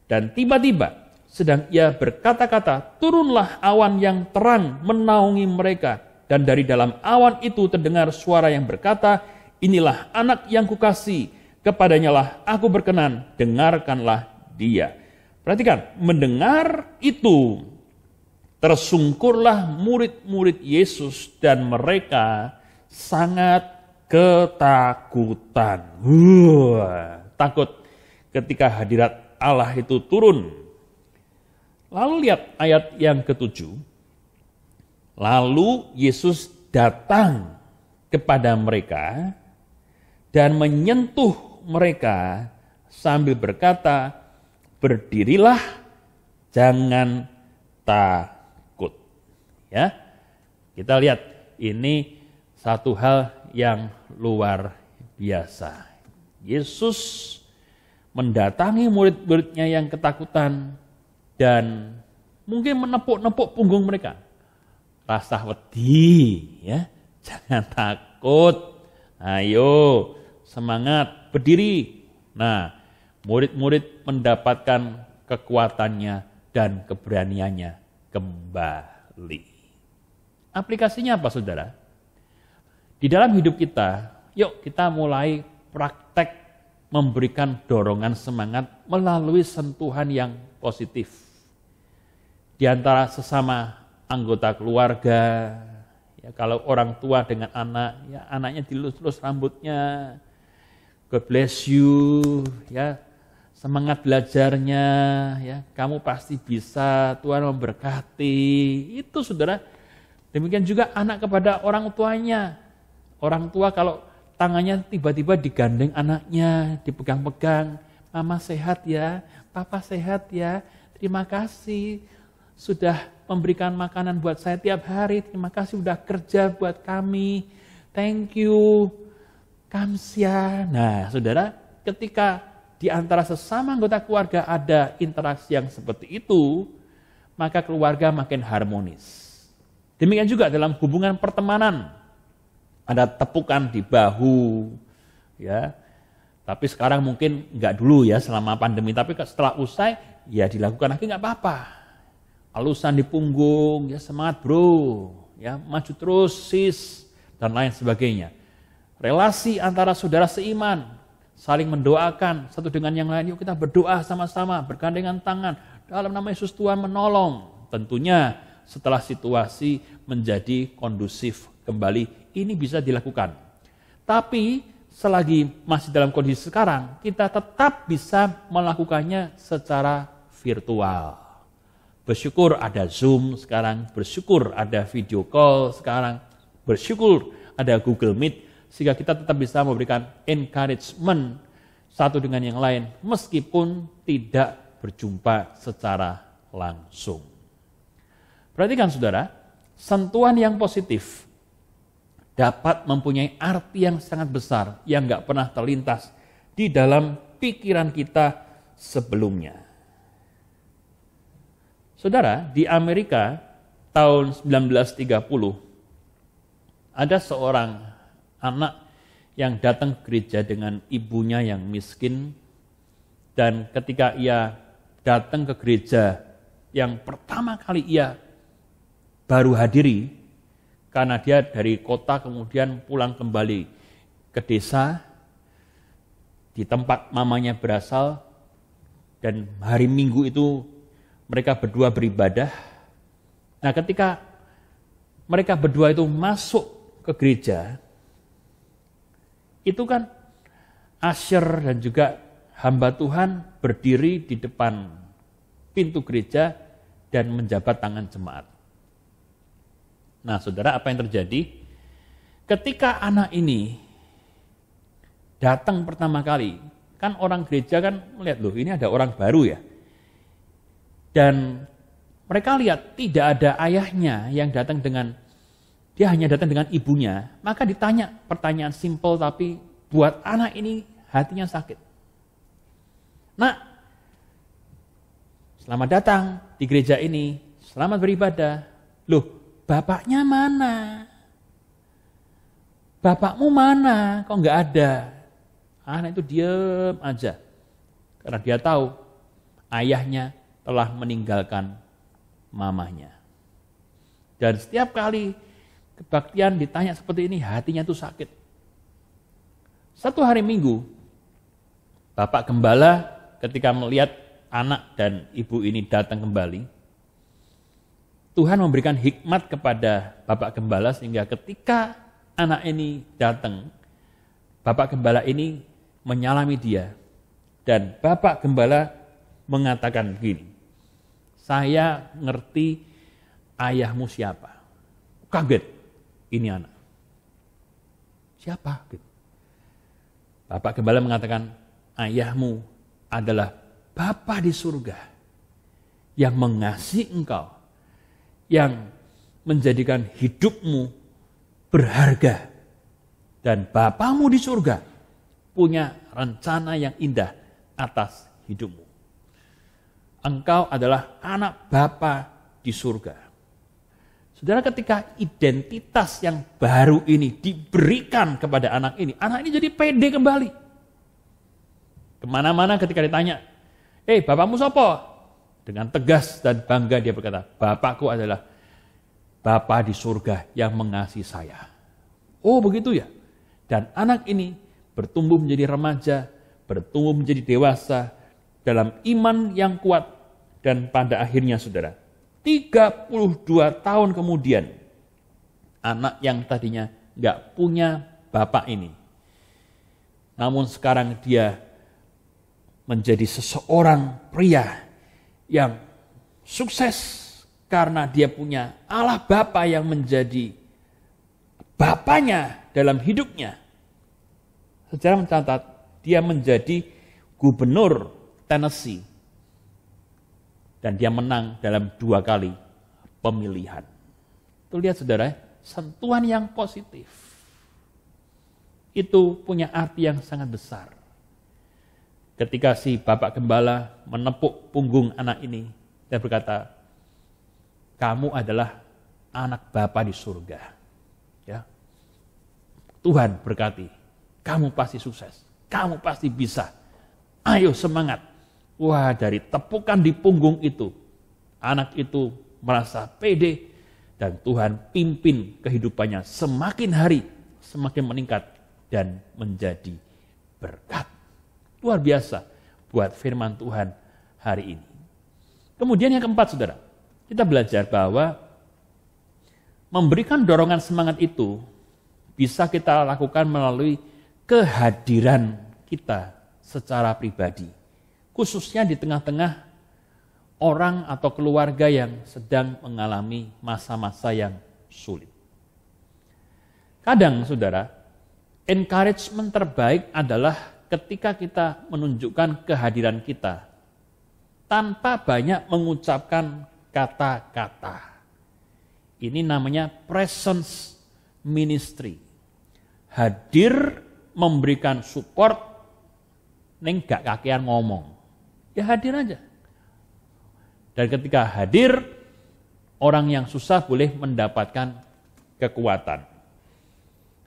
Dan tiba-tiba, sedang ia berkata-kata, turunlah awan yang terang menaungi mereka. Dan dari dalam awan itu terdengar suara yang berkata, "Inilah anak yang kukasihi, kepadanyalah aku berkenan, dengarkanlah dia." Perhatikan, mendengar itu tersungkurlah murid-murid Yesus dan mereka sangat ketakutan. Takut ketika hadirat Allah itu turun. Lalu lihat ayat yang ke-7. Lalu Yesus datang kepada mereka dan menyentuh mereka sambil berkata, "Berdirilah, jangan takut." Ya, kita lihat ini satu hal yang luar biasa. Yesus mendatangi murid-muridnya yang ketakutan dan mungkin menepuk-nepuk punggung mereka. Rasa wedi, ya, jangan takut. Ayo, semangat, berdiri. Nah, murid-murid mendapatkan kekuatannya dan keberaniannya kembali. Aplikasinya apa, saudara? Di dalam hidup kita, yuk kita mulai praktek memberikan dorongan semangat melalui sentuhan yang positif. Di antara sesama anggota keluarga, ya, kalau orang tua dengan anak, ya anaknya dilus-lus rambutnya, God bless you, ya semangat belajarnya, ya kamu pasti bisa, Tuhan memberkati. Itu saudara. Demikian juga anak kepada orang tuanya. Orang tua kalau tangannya tiba-tiba digandeng anaknya, dipegang-pegang, "Mama sehat ya, Papa sehat ya, terima kasih sudah memberikan makanan buat saya tiap hari, terima kasih sudah kerja buat kami, thank you, kamsia." Nah, saudara, ketika di antara sesama anggota keluarga ada interaksi yang seperti itu, maka keluarga makin harmonis. Demikian juga dalam hubungan pertemanan, ada tepukan di bahu, ya. Tapi sekarang mungkin enggak dulu ya selama pandemi, tapi setelah usai ya dilakukan lagi enggak apa-apa. Alusan di punggung, ya semangat bro, ya maju terus sis, dan lain sebagainya. Relasi antara saudara seiman, saling mendoakan satu dengan yang lain, yuk kita berdoa sama-sama, bergandengan tangan, dalam nama Yesus Tuhan menolong. Tentunya setelah situasi menjadi kondusif kembali, ini bisa dilakukan. Tapi selagi masih dalam kondisi sekarang, kita tetap bisa melakukannya secara virtual. Bersyukur ada Zoom sekarang, bersyukur ada video call sekarang, bersyukur ada Google Meet, sehingga kita tetap bisa memberikan encouragement satu dengan yang lain, meskipun tidak berjumpa secara langsung. Perhatikan saudara, sentuhan yang positif dapat mempunyai arti yang sangat besar yang gak pernah terlintas di dalam pikiran kita sebelumnya. Saudara, di Amerika tahun 1930 ada seorang anak yang datang ke gereja dengan ibunya yang miskin, dan ketika ia datang ke gereja yang pertama kali ia baru hadiri, karena dia dari kota kemudian pulang kembali ke desa, di tempat mamanya berasal, dan hari Minggu itu mereka berdua beribadah. Nah, ketika mereka berdua itu masuk ke gereja, itu kan Asher dan juga hamba Tuhan berdiri di depan pintu gereja dan menjabat tangan jemaat. Nah, saudara, apa yang terjadi? Ketika anak ini datang pertama kali, kan orang gereja kan melihat, loh ini ada orang baru ya. Dan mereka lihat tidak ada ayahnya yang datang dengan, dia hanya datang dengan ibunya. Maka ditanya pertanyaan simpel tapi buat anak ini hatinya sakit. Nak, selamat datang di gereja ini, selamat beribadah. Loh, bapaknya mana? Bapakmu mana? Kok enggak ada? Anak itu diam aja. Karena dia tahu ayahnya telah meninggalkan mamahnya. Dan setiap kali kebaktian ditanya seperti ini, hatinya itu sakit. Satu hari Minggu, Bapak Gembala ketika melihat anak dan ibu ini datang kembali, Tuhan memberikan hikmat kepada Bapak Gembala sehingga ketika anak ini datang, Bapak Gembala ini menyalami dia. Dan Bapak Gembala mengatakan begini, saya ngerti ayahmu siapa. Kaget, ini anak. Siapa? Bapak Gembala mengatakan, ayahmu adalah Bapa di surga yang mengasihi engkau, yang menjadikan hidupmu berharga. Dan Bapamu di surga punya rencana yang indah atas hidupmu. Engkau adalah anak Bapa di surga. Saudara, ketika identitas yang baru ini diberikan kepada anak ini jadi pede kembali. Kemana-mana ketika ditanya, bapakmu siapa? Dengan tegas dan bangga dia berkata, Bapakku adalah Bapa di surga yang mengasihi saya. Oh begitu ya. Dan anak ini bertumbuh menjadi remaja, bertumbuh menjadi dewasa dalam iman yang kuat. Dan pada akhirnya saudara, 32 tahun kemudian, anak yang tadinya gak punya bapak ini, namun sekarang dia menjadi seseorang pria yang sukses karena dia punya Allah Bapa yang menjadi bapaknya dalam hidupnya. Sejarah mencatat dia menjadi gubernur Tennessee dan dia menang dalam 2 kali pemilihan. Tuh lihat saudara, sentuhan yang positif itu punya arti yang sangat besar. Ketika si Bapak Gembala menepuk punggung anak ini, dia berkata, kamu adalah anak Bapa di surga. Ya. Tuhan berkati, kamu pasti sukses, kamu pasti bisa. Ayo semangat. Wah, dari tepukan di punggung itu, anak itu merasa pede dan Tuhan pimpin kehidupannya semakin hari semakin meningkat dan menjadi berkat. Luar biasa buat firman Tuhan hari ini. Kemudian yang keempat saudara, kita belajar bahwa memberikan dorongan semangat itu bisa kita lakukan melalui kehadiran kita secara pribadi. Khususnya di tengah-tengah orang atau keluarga yang sedang mengalami masa-masa yang sulit. Kadang saudara, encouragement terbaik adalah ketika kita menunjukkan kehadiran kita tanpa banyak mengucapkan kata-kata. Ini namanya presence ministry. Hadir memberikan support, neng gak kakean ngomong. Ya hadir aja. Dan ketika hadir, orang yang susah boleh mendapatkan kekuatan.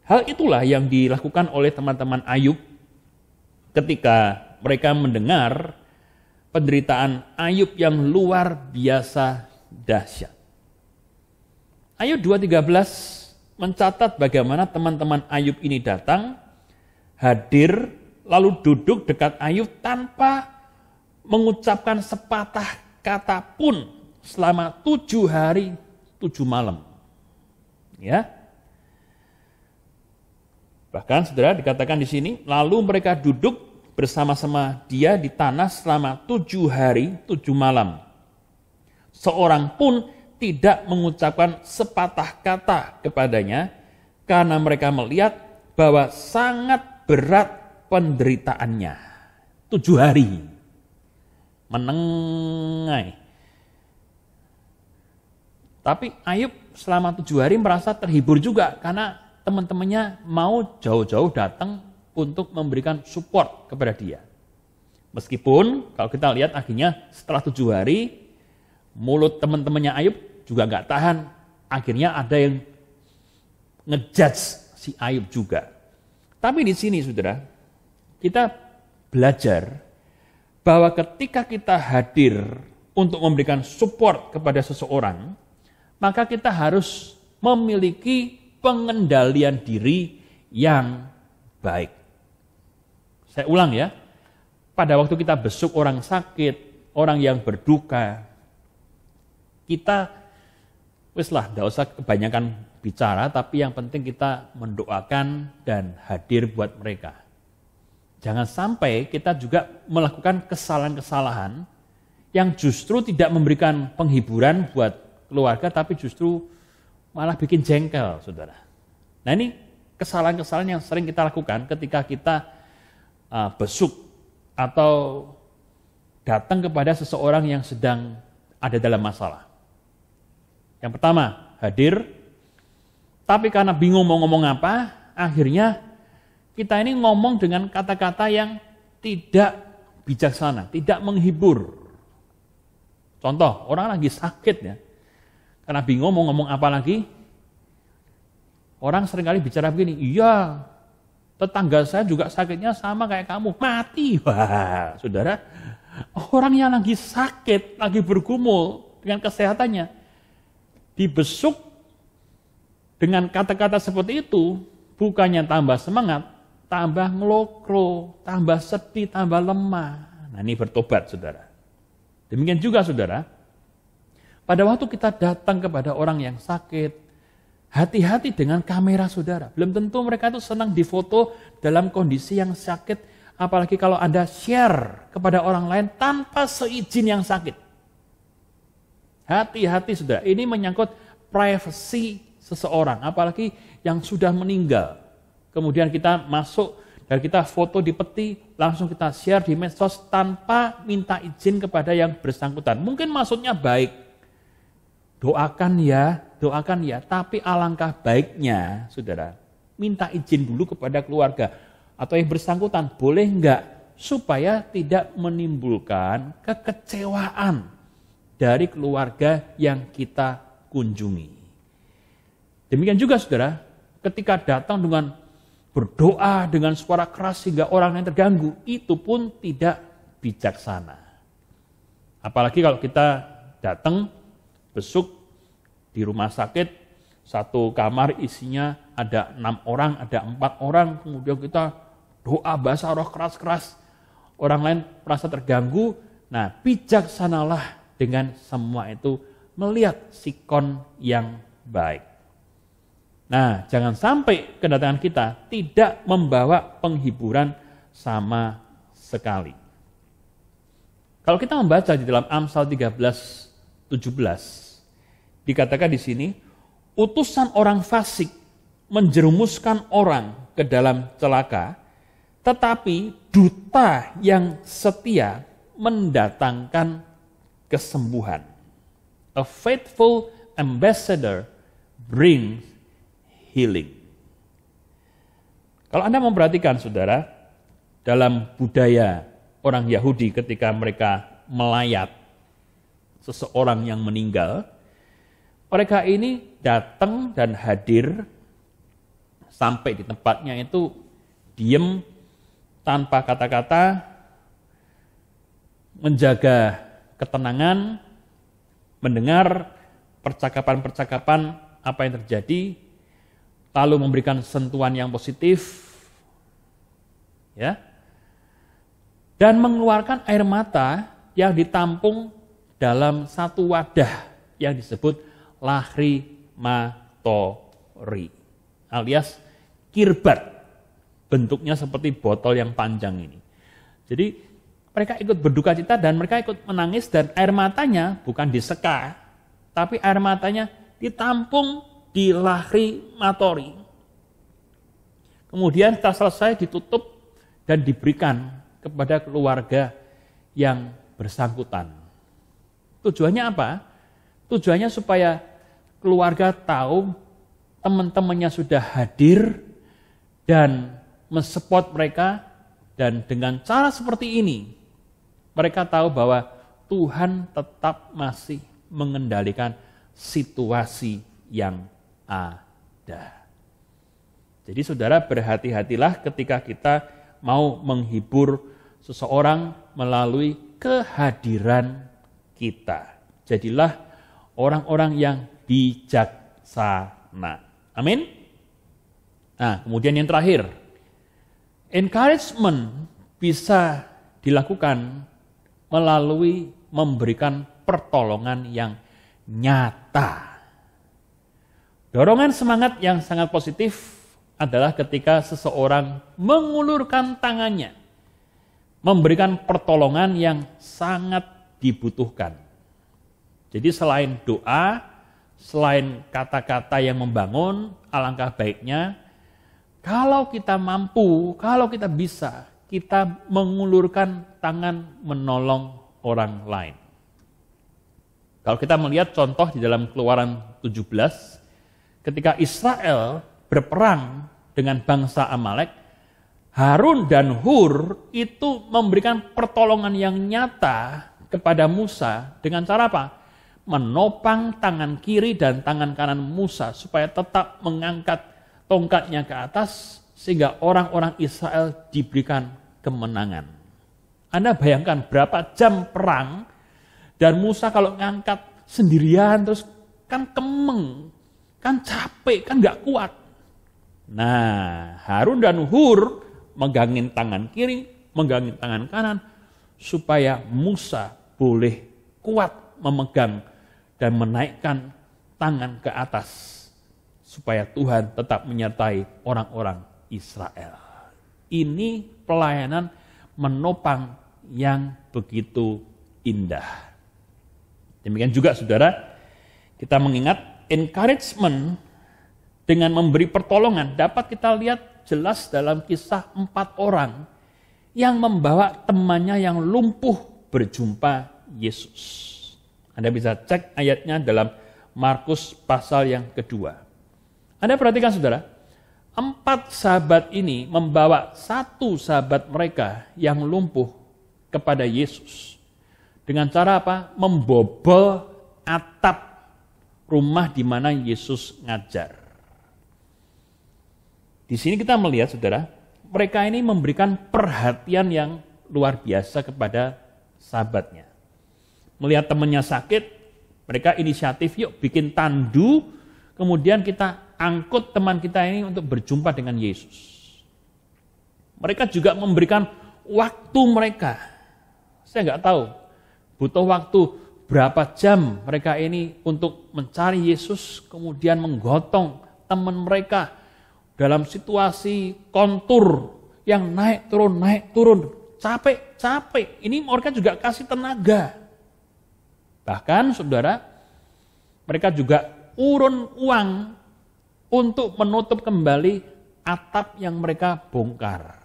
Hal itulah yang dilakukan oleh teman-teman Ayub ketika mereka mendengar penderitaan Ayub yang luar biasa dahsyat. Ayub 2:13 mencatat bagaimana teman-teman Ayub ini datang, hadir, lalu duduk dekat Ayub tanpa mengucapkan sepatah kata pun selama 7 hari 7 malam. Ya. Bahkan saudara dikatakan di sini, lalu mereka duduk bersama-sama dia di tanah selama 7 hari 7 malam. Seorang pun tidak mengucapkan sepatah kata kepadanya karena mereka melihat bahwa sangat berat penderitaannya. 7 hari. Menengai. Tapi Ayub selama 7 hari merasa terhibur juga karena teman-temannya mau jauh-jauh datang untuk memberikan support kepada dia. Meskipun kalau kita lihat akhirnya setelah 7 hari, mulut teman-temannya Ayub juga nggak tahan. Akhirnya ada yang ngejudge si Ayub juga. Tapi di sini saudara, kita belajar bahwa ketika kita hadir untuk memberikan support kepada seseorang, maka kita harus memiliki pengendalian diri yang baik. Saya ulang ya, pada waktu kita besuk orang sakit, orang yang berduka, kita nggak usah kebanyakan bicara, tapi yang penting kita mendoakan dan hadir buat mereka. Jangan sampai kita juga melakukan kesalahan-kesalahan yang justru tidak memberikan penghiburan buat keluarga, tapi justru malah bikin jengkel, saudara. Nah ini kesalahan-kesalahan yang sering kita lakukan ketika kita besuk atau datang kepada seseorang yang sedang ada dalam masalah. Yang pertama, hadir, tapi karena bingung mau ngomong apa, akhirnya kita ini ngomong dengan kata-kata yang tidak bijaksana, tidak menghibur. Contoh, orang lagi sakit ya, karena bingung mau ngomong apa lagi, orang seringkali bicara begini, iya, tetangga saya juga sakitnya sama kayak kamu, mati. Wah, saudara, orang yang lagi sakit, lagi bergumul dengan kesehatannya, dibesuk dengan kata-kata seperti itu, bukannya tambah semangat, tambah ngelokro, tambah sedih, tambah lemah. Nah ini bertobat, saudara. Demikian juga, saudara, pada waktu kita datang kepada orang yang sakit, hati-hati dengan kamera, saudara. Belum tentu mereka itu senang difoto dalam kondisi yang sakit, apalagi kalau Anda share kepada orang lain tanpa seizin yang sakit. Hati-hati, saudara, ini menyangkut privasi seseorang, apalagi yang sudah meninggal. Kemudian kita masuk dan kita foto di peti, langsung kita share di medsos tanpa minta izin kepada yang bersangkutan. Mungkin maksudnya baik, doakan ya, tapi alangkah baiknya, saudara, minta izin dulu kepada keluarga atau yang bersangkutan, boleh enggak, supaya tidak menimbulkan kekecewaan dari keluarga yang kita kunjungi. Demikian juga, saudara, ketika datang dengan berdoa dengan suara keras sehingga orang yang terganggu, itu pun tidak bijaksana. Apalagi kalau kita datang besuk di rumah sakit, satu kamar isinya ada 6 orang, ada 4 orang, kemudian kita doa bahasa roh keras-keras, orang lain merasa terganggu. Nah, bijaksanalah dengan semua itu, melihat sikon yang baik. Nah, jangan sampai kedatangan kita tidak membawa penghiburan sama sekali. Kalau kita membaca di dalam Amsal 13:17, dikatakan di sini, utusan orang fasik menjerumuskan orang ke dalam celaka, tetapi duta yang setia mendatangkan kesembuhan. A faithful ambassador brings healing. Kalau Anda memperhatikan, saudara, dalam budaya orang Yahudi ketika mereka melayat seseorang yang meninggal, mereka ini datang dan hadir sampai di tempatnya itu diem tanpa kata-kata, menjaga ketenangan, mendengar percakapan-percakapan apa yang terjadi, lalu memberikan sentuhan yang positif, ya, dan mengeluarkan air mata yang ditampung dalam satu wadah yang disebut lahrimatori, alias kirbat, bentuknya seperti botol yang panjang ini. Jadi mereka ikut berduka cita dan mereka ikut menangis, dan air matanya bukan diseka, tapi air matanya ditampung di lahrimatori. Kemudian setelah selesai ditutup dan diberikan kepada keluarga yang bersangkutan. Tujuannya apa? Tujuannya supaya keluarga tahu teman-temannya sudah hadir dan mensupport mereka, dan dengan cara seperti ini mereka tahu bahwa Tuhan tetap masih mengendalikan situasi yang ada. Jadi saudara, berhati-hatilah ketika kita mau menghibur seseorang melalui kehadiran kita. Jadilah orang-orang yang bijaksana. Amin. Nah, kemudian yang terakhir, encouragement bisa dilakukan melalui memberikan pertolongan yang nyata. Dorongan semangat yang sangat positif adalah ketika seseorang mengulurkan tangannya, memberikan pertolongan yang sangat dibutuhkan. Jadi selain doa, selain kata-kata yang membangun, alangkah baiknya kalau kita mampu, kalau kita bisa, kita mengulurkan tangan menolong orang lain. Kalau kita melihat contoh di dalam Keluaran 17, ketika Israel berperang dengan bangsa Amalek, Harun dan Hur itu memberikan pertolongan yang nyata kepada Musa dengan cara apa? Menopang tangan kiri dan tangan kanan Musa supaya tetap mengangkat tongkatnya ke atas sehingga orang-orang Israel diberikan kemenangan. Anda bayangkan berapa jam perang dan Musa kalau ngangkat sendirian terus kan kemeng, kan capek, kan gak kuat. Nah, Harun dan Hur megangin tangan kiri, megangin tangan kanan supaya Musa boleh kuat memegang dan menaikkan tangan ke atas supaya Tuhan tetap menyertai orang-orang Israel. Ini pelayanan menopang yang begitu indah. Demikian juga saudara, kita mengingat encouragement dengan memberi pertolongan dapat kita lihat jelas dalam kisah 4 orang yang membawa temannya yang lumpuh berjumpa Yesus. Anda bisa cek ayatnya dalam Markus pasal yang kedua. Anda perhatikan saudara, 4 sahabat ini membawa 1 sahabat mereka yang lumpuh kepada Yesus. Dengan cara apa? Membobol atap rumah di mana Yesus ngajar. Di sini kita melihat saudara, mereka ini memberikan perhatian yang luar biasa kepada sahabatnya. Melihat temannya sakit, mereka inisiatif, yuk bikin tandu, kemudian kita angkut teman kita ini untuk berjumpa dengan Yesus. Mereka juga memberikan waktu mereka. Saya nggak tahu, butuh waktu berapa jam mereka ini untuk mencari Yesus, kemudian menggotong teman mereka dalam situasi kontur yang naik turun, capek. Ini mereka juga kasih tenaga. Bahkan saudara, mereka juga urun uang untuk menutup kembali atap yang mereka bongkar.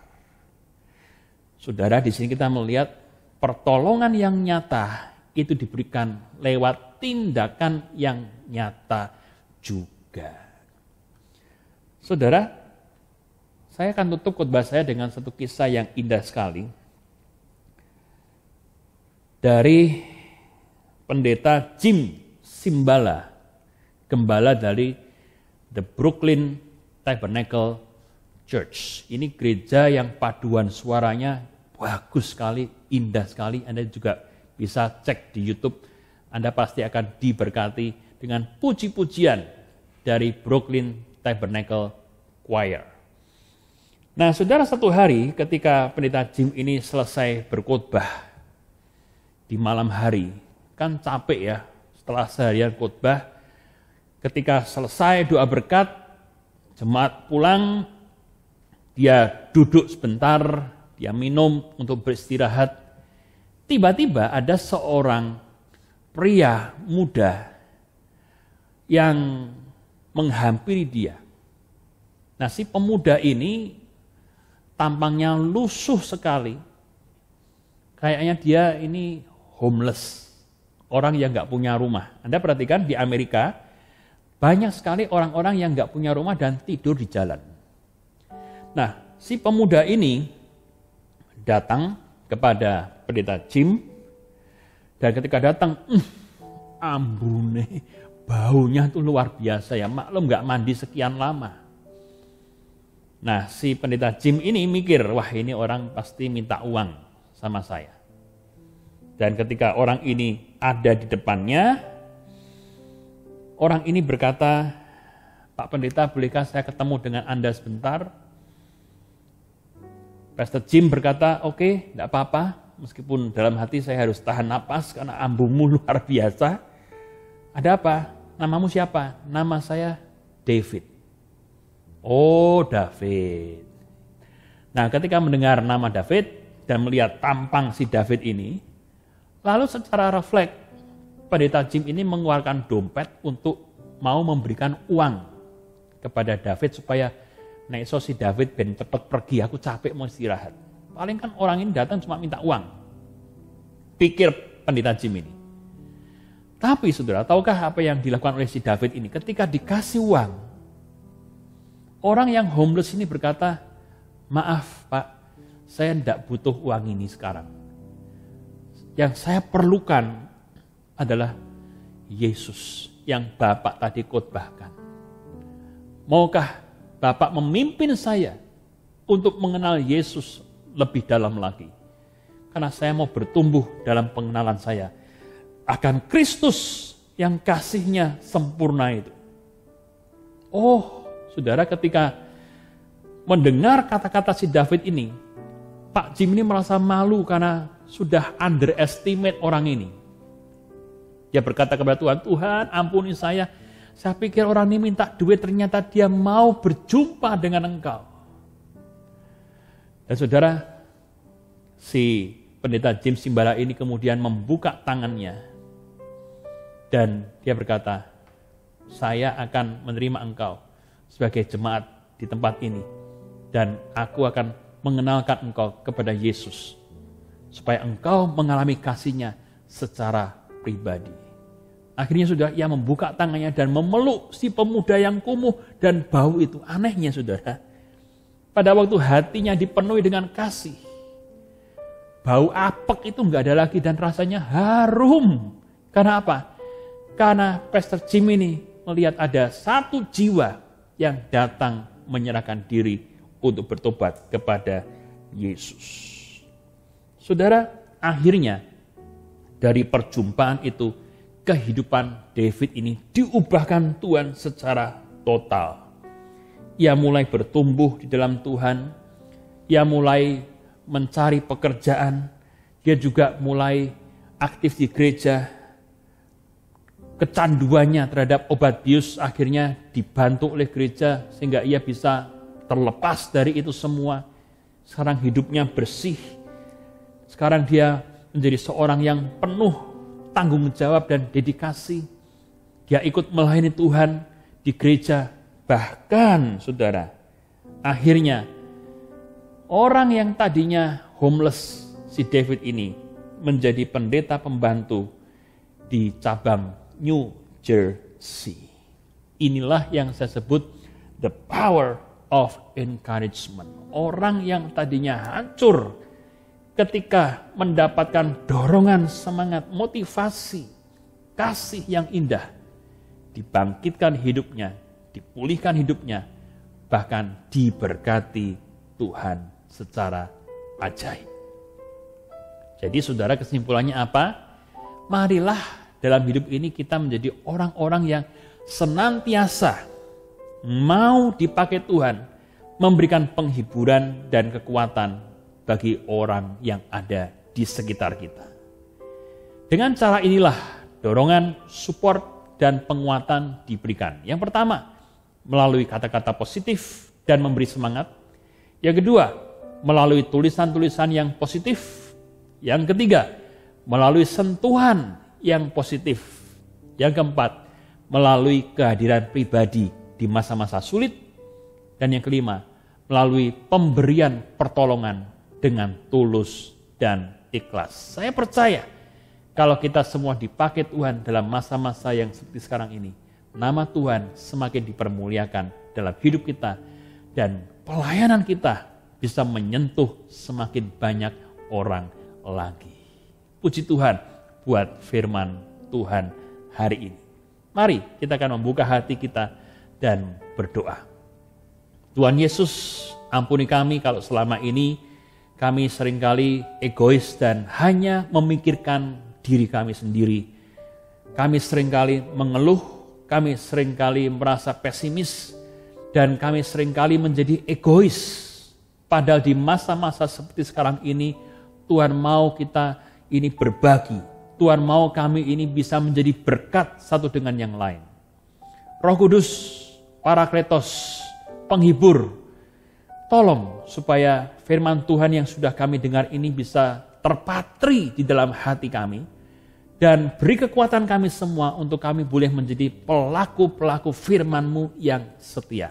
Saudara, di sini kita melihat pertolongan yang nyata itu diberikan lewat tindakan yang nyata juga. Saudara, saya akan tutup khotbah saya dengan satu kisah yang indah sekali dari pendeta Jim Cymbala, gembala dari The Brooklyn Tabernacle Church. Ini gereja yang paduan suaranya bagus sekali, indah sekali. Anda juga bisa cek di YouTube. Anda pasti akan diberkati dengan puji-pujian dari Brooklyn Tabernacle Choir. Nah, saudara, satu hari ketika pendeta Jim ini selesai berkhotbah di malam hari, kan capek ya setelah seharian khotbah. Ketika selesai doa berkat, jemaat pulang, dia duduk sebentar, dia minum untuk beristirahat. Tiba-tiba ada seorang pria muda yang menghampiri dia. Nah, si pemuda ini tampangnya lusuh sekali. Kayaknya dia ini homeless, orang yang nggak punya rumah. Anda perhatikan di Amerika, banyak sekali orang-orang yang nggak punya rumah dan tidur di jalan. Nah, si pemuda ini datang kepada pendeta Jim, dan ketika datang, ambune, baunya tuh luar biasa ya, maklum nggak mandi sekian lama. Nah, si pendeta Jim ini mikir, wah ini orang pasti minta uang sama saya. Dan ketika orang ini ada di depannya, orang ini berkata, Pak Pendeta, bolehkah saya ketemu dengan Anda sebentar? Pastor Jim berkata, oke, tidak apa-apa, meskipun dalam hati saya harus tahan napas karena ambungmu luar biasa. Ada apa? Namamu siapa? Nama saya David. Oh, David. Nah, ketika mendengar nama David dan melihat tampang si David ini, lalu secara refleks, pendeta Jim ini mengeluarkan dompet untuk mau memberikan uang kepada David supaya so si David ben cepet pergi, aku capek mau istirahat. Paling kan orang ini datang cuma minta uang. Pikir pendeta Jim ini. Tapi saudara, tahukah apa yang dilakukan oleh si David ini? Ketika dikasih uang, orang yang homeless ini berkata, maaf Pak, saya tidak butuh uang ini sekarang. Yang saya perlukan adalah Yesus yang Bapak tadi khotbahkan. Maukah Bapak memimpin saya untuk mengenal Yesus lebih dalam lagi? Karena saya mau bertumbuh dalam pengenalan saya akan Kristus yang kasihnya sempurna itu. Oh, saudara, ketika mendengar kata-kata si David ini, Pak Jim ini merasa malu karena sudah underestimate orang ini. Dia berkata kepada Tuhan, Tuhan ampuni saya pikir orang ini minta duit, ternyata dia mau berjumpa dengan Engkau. Dan saudara, si pendeta Jim Simbala ini kemudian membuka tangannya, dan dia berkata, saya akan menerima Engkau sebagai jemaat di tempat ini, dan aku akan mengenalkan engkau kepada Yesus, supaya engkau mengalami kasih-Nya secara pribadi. Akhirnya sudah ia membuka tangannya dan memeluk si pemuda yang kumuh dan bau itu. Anehnya saudara, pada waktu hatinya dipenuhi dengan kasih, bau apek itu nggak ada lagi dan rasanya harum. Karena apa? Karena Pastor Jim ini melihat ada satu jiwa yang datang menyerahkan diri untuk bertobat kepada Yesus. Saudara, akhirnya dari perjumpaan itu, kehidupan David ini diubahkan Tuhan secara total. Ia mulai bertumbuh di dalam Tuhan, ia mulai mencari pekerjaan, dia juga mulai aktif di gereja. Kecanduannya terhadap obat bius akhirnya dibantu oleh gereja sehingga ia bisa terlepas dari itu semua. Sekarang hidupnya bersih. Sekarang dia menjadi seorang yang penuh tanggung jawab dan dedikasi. Dia ikut melayani Tuhan di gereja. Bahkan, saudara, akhirnya orang yang tadinya homeless, si David ini, menjadi pendeta pembantu di cabang New Jersey. Inilah yang saya sebut the power of encouragement. Orang yang tadinya hancur ketika mendapatkan dorongan, semangat, motivasi, kasih yang indah, dibangkitkan hidupnya, dipulihkan hidupnya, bahkan diberkati Tuhan secara ajaib. Jadi saudara, kesimpulannya apa? Marilah dalam hidup ini kita menjadi orang-orang yang senantiasa mau dipakai Tuhan, memberikan penghiburan dan kekuatan bagi orang yang ada di sekitar kita. Dengan cara inilah dorongan, support, dan penguatan diberikan. Yang pertama, melalui kata-kata positif dan memberi semangat. Yang kedua, melalui tulisan-tulisan yang positif. Yang ketiga, melalui sentuhan yang positif. Yang keempat, melalui kehadiran pribadi di masa-masa sulit. Dan yang kelima, melalui pemberian pertolongan dengan tulus dan ikhlas. Saya percaya kalau kita semua dipakai Tuhan dalam masa-masa yang seperti sekarang ini, nama Tuhan semakin dipermuliakan dalam hidup kita dan pelayanan kita bisa menyentuh semakin banyak orang lagi. Puji Tuhan buat firman Tuhan hari ini. Mari kita akan membuka hati kita dan berdoa. Tuhan Yesus, ampuni kami kalau selama ini kami seringkali egois dan hanya memikirkan diri kami sendiri. Kami seringkali mengeluh, kami seringkali merasa pesimis, dan kami seringkali menjadi egois. Padahal di masa-masa seperti sekarang ini, Tuhan mau kita ini berbagi. Tuhan mau kami ini bisa menjadi berkat satu dengan yang lain. Roh Kudus, Parakletos, penghibur, tolong supaya firman Tuhan yang sudah kami dengar ini bisa terpatri di dalam hati kami. Dan beri kekuatan kami semua untuk kami boleh menjadi pelaku-pelaku firman-Mu yang setia.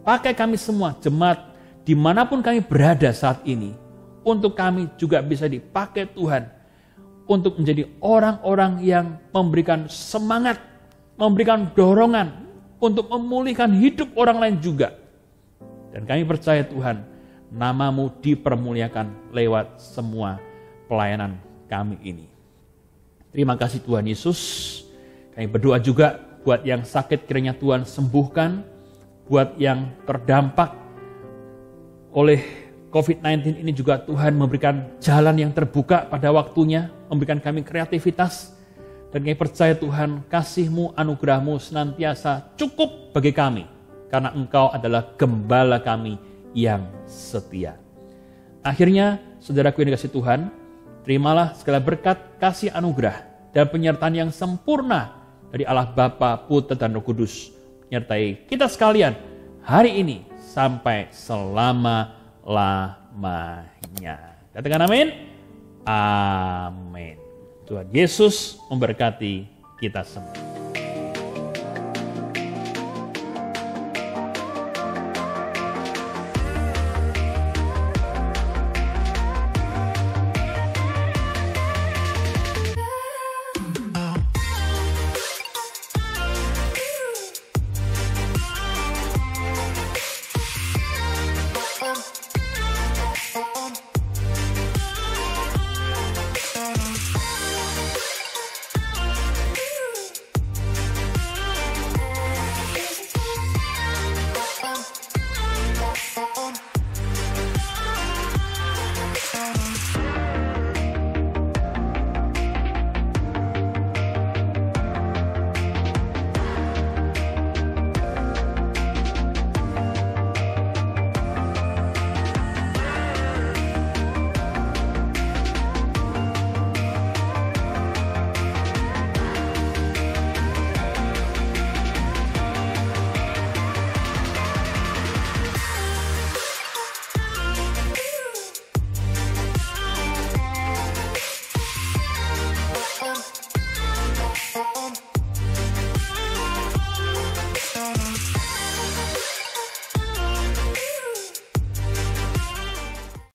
Pakai kami semua, jemaat, dimanapun kami berada saat ini, untuk kami juga bisa dipakai Tuhan, untuk menjadi orang-orang yang memberikan semangat, memberikan dorongan, untuk memulihkan hidup orang lain juga. Dan kami percaya Tuhan, nama-Mu dipermuliakan lewat semua pelayanan kami ini. Terima kasih Tuhan Yesus. Kami berdoa juga buat yang sakit kiranya Tuhan sembuhkan, buat yang terdampak oleh COVID-19 ini juga Tuhan memberikan jalan yang terbuka pada waktunya, memberikan kami kreativitas, dan kami percaya Tuhan kasih-Mu, anugerah-Mu senantiasa cukup bagi kami, karena Engkau adalah gembala kami yang setia. Akhirnya, saudaraku yang dikasihi Tuhan, terimalah segala berkat, kasih anugerah, dan penyertaan yang sempurna dari Allah Bapa, Putra, dan Roh Kudus, menyertai kita sekalian hari ini sampai selama-lamanya. Katakan amin. Amin. Tuhan Yesus memberkati kita semua.